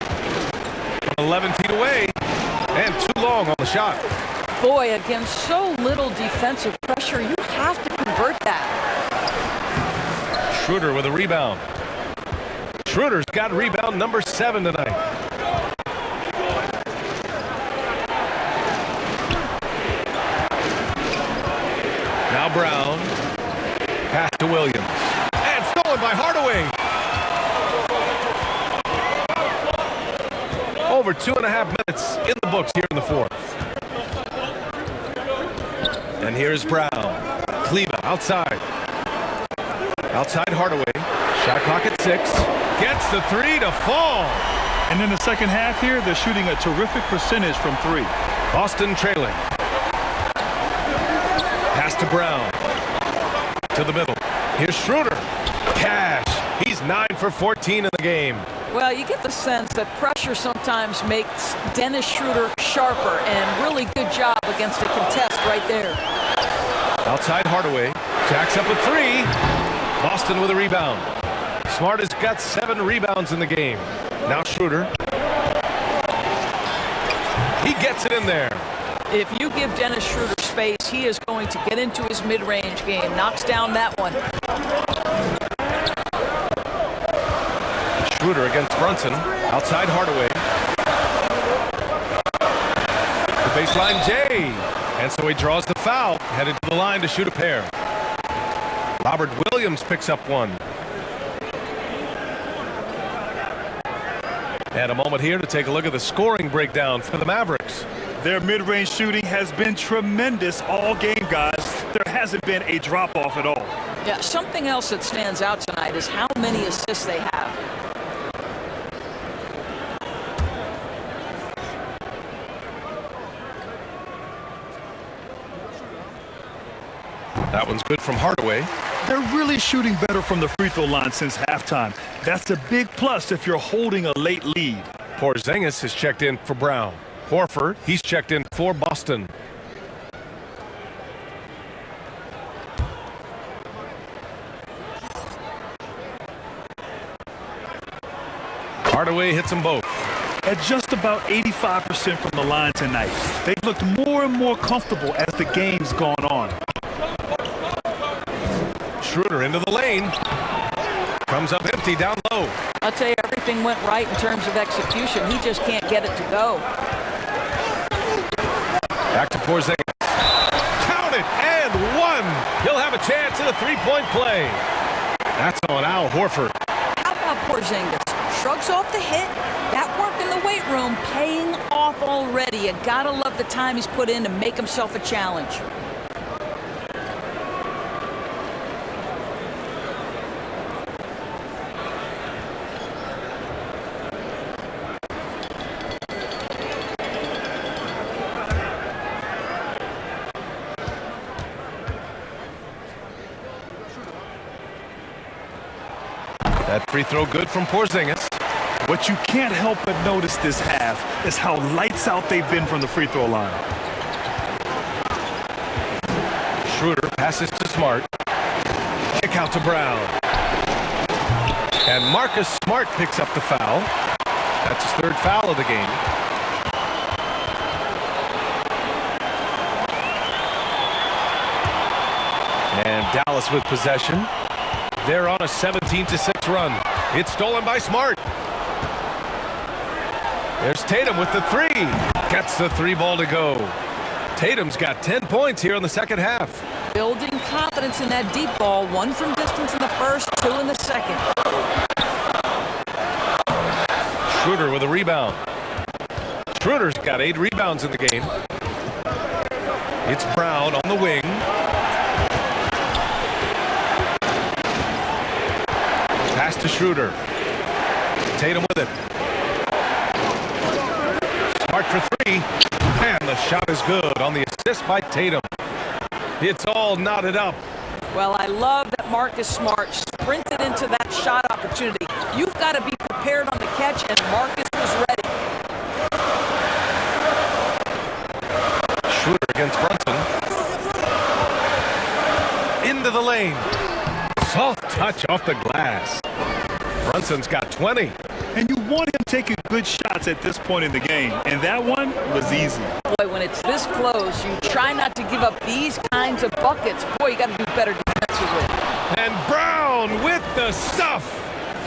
11 feet away, and too long on the shot. Boy, against so little defensive pressure, you have to convert that. Schroeder with a rebound. Schroeder's got rebound number 7 tonight. Now Brown. Pass to Williams. And stolen by Hardaway. Over 2.5 minutes in the books here in the fourth. And here's Brown. Kleba outside. Outside Hardaway. Shot clock at 6. Gets the 3 to fall. And in the second half here, they're shooting a terrific percentage from 3. Boston trailing. Pass to Brown. To the middle. Here's Schroeder. Cash. He's 9 for 14 in the game. Well, you get the sense that pressure sometimes makes Dennis Schroeder sharper, and really good job against a contest right there. Outside Hardaway. Jacks up a 3. Boston with a rebound. Smart has got 7 rebounds in the game. Now Schroeder. He gets it in there. If you give Dennis Schroeder space, he is going to get into his mid-range game. Knocks down that one. Schroeder against Brunson. Outside Hardaway. The baseline J. And so he draws the foul. Headed to the line to shoot a pair. Robert Williams picks up one. And a moment here to take a look at the scoring breakdown for the Mavericks. Their mid-range shooting has been tremendous all game, guys. There hasn't been a drop-off at all. Yeah, something else that stands out tonight is how many assists they have. That one's good from Hardaway. They're really shooting better from the free throw line since halftime. That's a big plus if you're holding a late lead. Porzingis is checked in for Brown. Horford, he's checked in for Boston. Hardaway hits them both. At just about 85% from the line tonight. They've looked more and more comfortable as the game's gone on. Schroeder into the lane. Comes up empty down low. I'll tell you, everything went right in terms of execution. He just can't get it to go. Back to Porzingis. Count it, and one. He'll have a chance at a three-point play. That's on Al Horford. How about Porzingis? Shrugs off the hit. That work in the weight room paying off already. You gotta love the time he's put in to make himself a challenge. That free throw good from Porzingis. What you can't help but notice this half is how lights out they've been from the free throw line. Schroeder passes to Smart. Kick out to Brown. And Marcus Smart picks up the foul. That's his third foul of the game. And Dallas with possession. They're on a 17-6 run. It's stolen by Smart. There's Tatum with the three. Gets the three ball to go. Tatum's got 10 points here in the second half. Building confidence in that deep ball. One from distance in the first, two in the second. Schroeder with a rebound. Schroeder's got 8 rebounds in the game. It's Brown on the wing. Pass to Schroeder. Tatum with it. Smart for three. And the shot is good on the assist by Tatum. It's all knotted up. Well, I love that Marcus Smart sprinted into that shot opportunity. You've got to be prepared on the catch, and Marcus was ready. Schroeder against Brunson. Into the lane. Soft touch off the glass. Brunson's got 20. And you want him taking good shots at this point in the game. And that one was easy. Boy, when it's this close, you try not to give up these kinds of buckets. Boy, you got to do better defensively. And Brown with the stuff.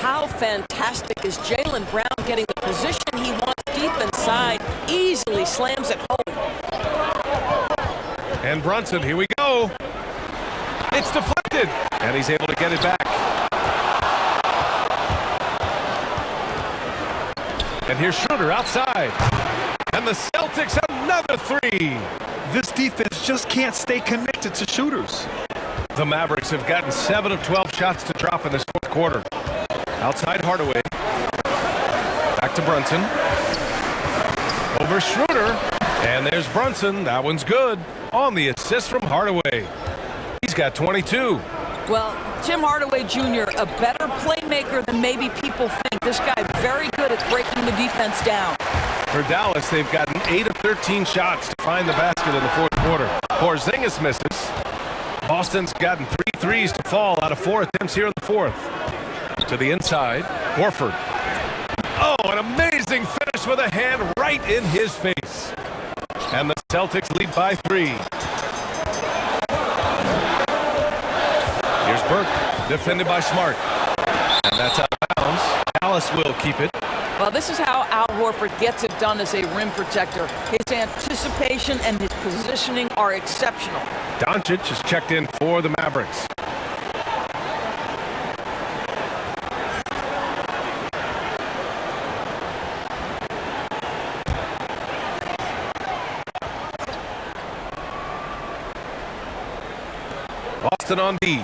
How fantastic is Jaylen Brown getting the position he wants deep inside, easily slams it home. And Brunson, here we go. It's deflected, and he's able to get it back. And here's Schroeder outside. And the Celtics another three. This defense just can't stay connected to shooters. The Mavericks have gotten 7 of 12 shots to drop in this fourth quarter. Outside Hardaway. Back to Brunson. Over Schroeder. And there's Brunson. That one's good. On the assist from Hardaway. He's got 22. Well, Tim Hardaway Jr., a better playmaker than maybe people think. This guy very good at breaking the defense down. For Dallas, they've gotten 8 of 13 shots to find the basket in the fourth quarter. Porzingis misses. Boston's gotten 3 threes to fall out of 4 attempts here in the fourth. To the inside, Horford. Oh, an amazing finish with a hand right in his face. And the Celtics lead by 3. Here's Burke, defended by Smart. And that's out of bounds. Dallas will keep it. Well, this is how Al Horford gets it done as a rim protector. His anticipation and his positioning are exceptional. Doncic is checked in for the Mavericks. Boston on D.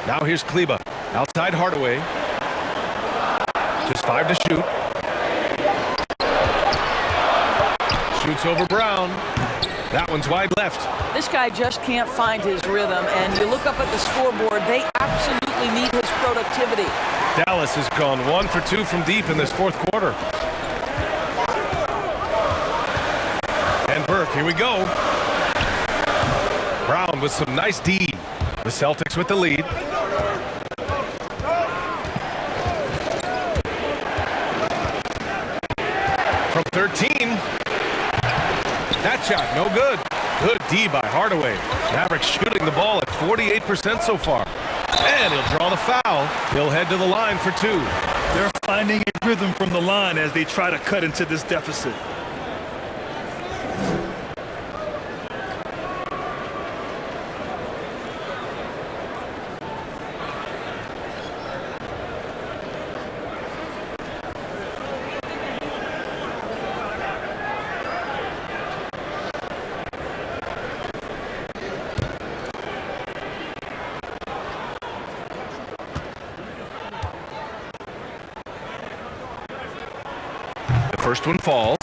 Now here's Kleba. Outside Hardaway. Just 5 to shoot. Shoots over Brown. That one's wide left. This guy just can't find his rhythm, and you look up at the scoreboard, they absolutely need his productivity. Dallas has gone 1 for 2 from deep in this fourth quarter. And Burke, here we go. Brown with some nice D. The Celtics with the lead. From 13. That shot, no good. Good D by Hardaway. Mavericks shooting the ball at 48% so far. And he'll draw the foul. He'll head to the line for 2. They're finding a rhythm from the line as they try to cut into this deficit. First one falls.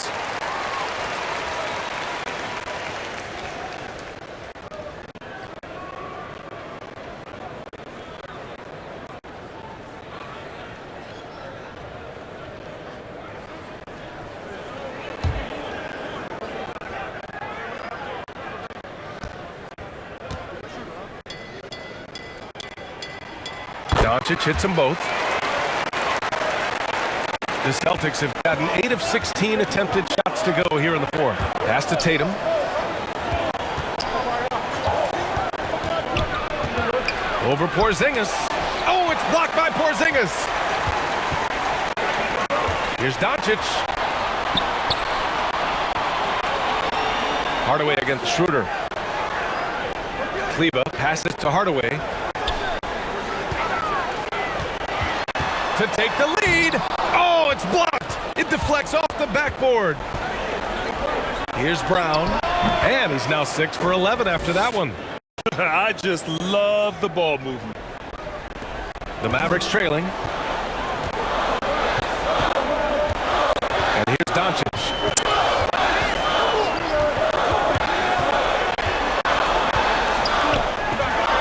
Doncic hits them both. The Celtics have gotten 8 of 16 attempted shots to go here in the fourth. Pass to Tatum. Over Porzingis. Oh, it's blocked by Porzingis. Here's Doncic. Hardaway against Schroeder. Kleber passes to Hardaway. To take the lead. Oh, it's blocked. It deflects off the backboard. Here's Brown. And he's now 6 for 11 after that one. I just love the ball movement. The Mavericks trailing. And here's Doncic.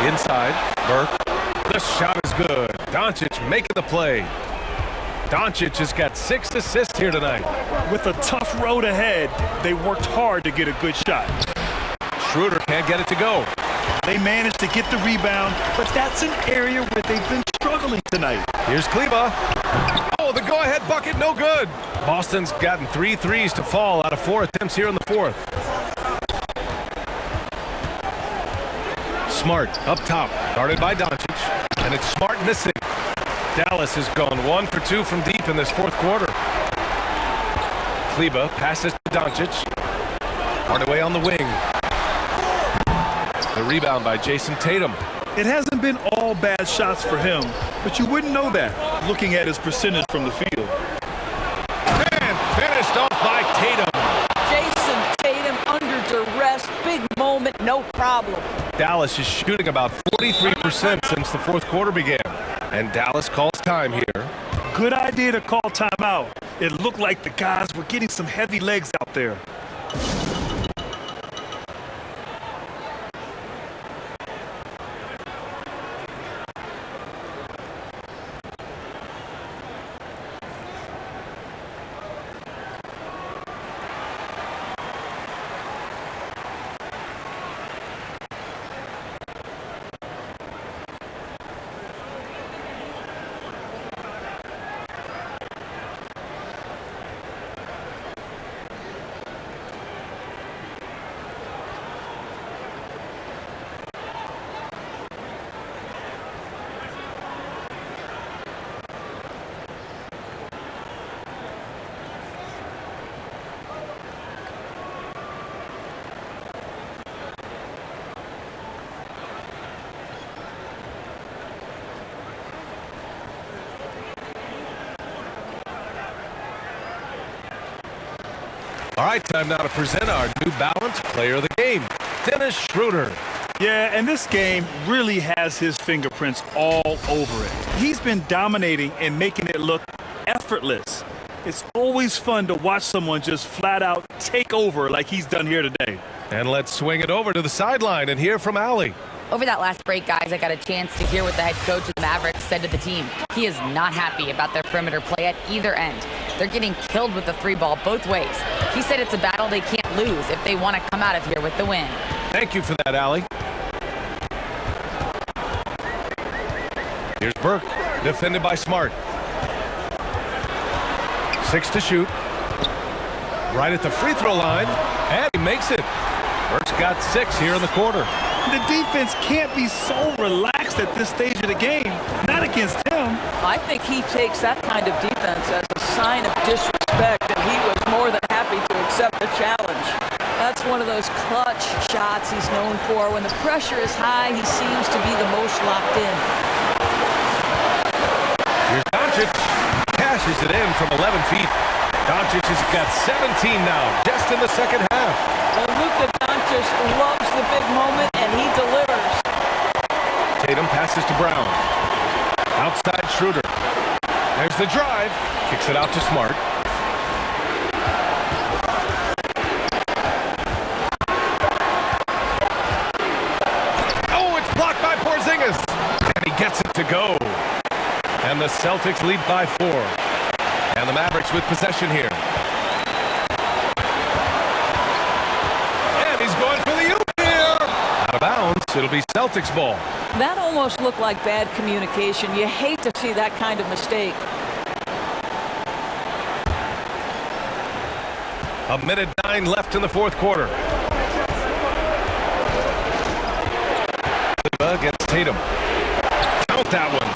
Inside, Burke. The shot is good. Doncic making the play. Doncic has got 6 assists here tonight. With a tough road ahead, they worked hard to get a good shot. Schroeder can't get it to go. They managed to get the rebound, but that's an area where they've been struggling tonight. Here's Kleber. Oh, the go-ahead bucket, no good. Boston's gotten 3 threes to fall out of 4 attempts here in the fourth. Smart up top, guarded by Doncic, and it's Smart missing. Dallas has gone 1 for 2 from deep in this fourth quarter. Kleber passes to Doncic. Hardaway on the wing. The rebound by Jason Tatum. It hasn't been all bad shots for him, but you wouldn't know that looking at his percentage from the field. And finished off by Tatum. Jason Tatum under duress, big moment, no problem. Dallas is shooting about 43% since the fourth quarter began. And Dallas calls time here. Good idea to call timeout. It looked like the guys were getting some heavy legs out there. All right, time now to present our New Balance Player of the Game, Dennis Schroeder. Yeah, and this game really has his fingerprints all over it. He's been dominating and making it look effortless. It's always fun to watch someone just flat out take over like he's done here today. And let's swing it over to the sideline and hear from Allie. Over that last break, guys, I got a chance to hear what the head coach of the Mavericks said to the team. He is not happy about their perimeter play at either end. They're getting killed with the 3-ball both ways. He said it's a battle they can't lose if they want to come out of here with the win. Thank you for that, Allie. Here's Burke, defended by Smart. 6 to shoot. Right at the free throw line, and he makes it. Burke's got 6 here in the quarter. The defense can't be so relaxed at this stage of the game. Not against him. I think he takes that kind of defense as a sign of disrespect, and he was more than happy to accept the challenge. That's one of those clutch shots he's known for. When the pressure is high, he seems to be the most locked in. Here's Doncic. Cashes it in from 11 feet. Doncic has got 17 now, just in the second half. Well, Luka Doncic loves the big moment, and he delivers. Tatum passes to Brown. Outside Schroeder. There's the drive. Kicks it out to Smart. Oh, it's blocked by Porzingis. And he gets it to go. And the Celtics lead by 4. And the Mavericks with possession here. And he's going for the oop here. Out of bounds. It'll be Celtics ball. That almost looked like bad communication. You hate to see that kind of mistake. A minute 9 left in the fourth quarter. Against Tatum. Count that one.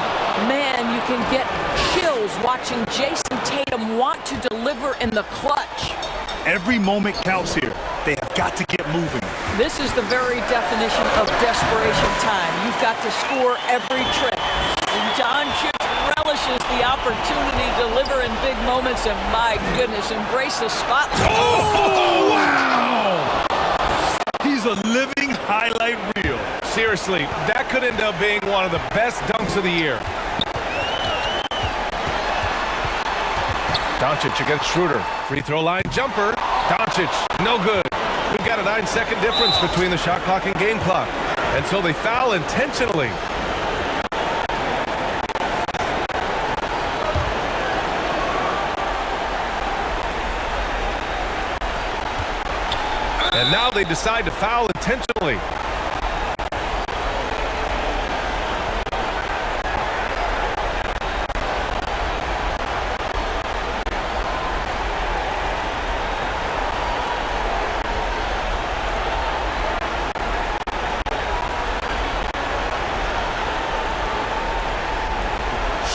Man, you can get chills watching Jason Tatum want to deliver in the clutch. Every moment counts here. They have got to get moving. This is the very definition of desperation time. You've got to score every trip. And Doncic relishes the opportunity to deliver in big moments, and my goodness, embrace the spotlight. Oh, wow! He's a living highlight reel. Seriously, that could end up being one of the best dunks of the year. Doncic against Schroeder. Free throw line jumper. Doncic, no good. We've got a 9-second difference between the shot clock and game clock. And so they foul intentionally. And now they decide to foul intentionally.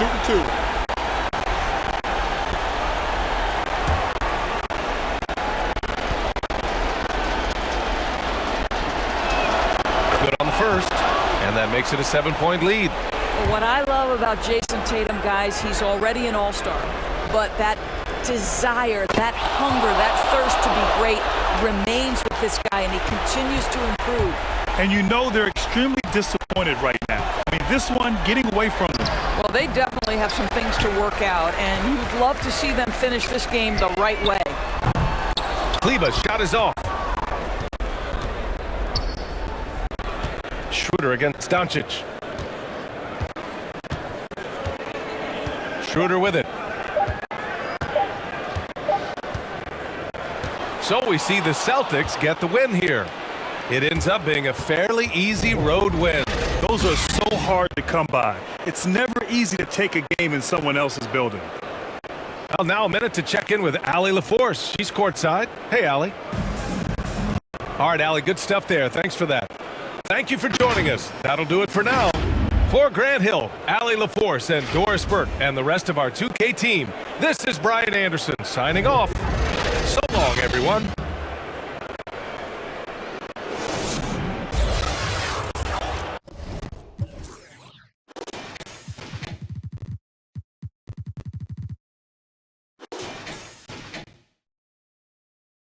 Shooting 2. Good on the first, and that makes it a 7-point lead. What I love about Jason Tatum, guys, he's already an all-star. But that desire, that hunger, that thirst to be great remains with this guy, and he continues to improve. And you know they're extremely disappointed right now. I mean, this one getting away from them. Well, they definitely have some things to work out, and you'd love to see them finish this game the right way. Kleber's shot is off. Schroeder against Doncic. Schroeder with it. So we see the Celtics get the win here. It ends up being a fairly easy road win. Those are so hard to come by. It's never easy to take a game in someone else's building. Well, now a minute to check in with Allie LaForce. She's courtside. Hey, Allie. All right, Allie, good stuff there. Thanks for that. Thank you for joining us. That'll do it for now. For Grant Hill, Allie LaForce, and Doris Burke, and the rest of our 2K team, this is Brian Anderson signing off. So long, everyone.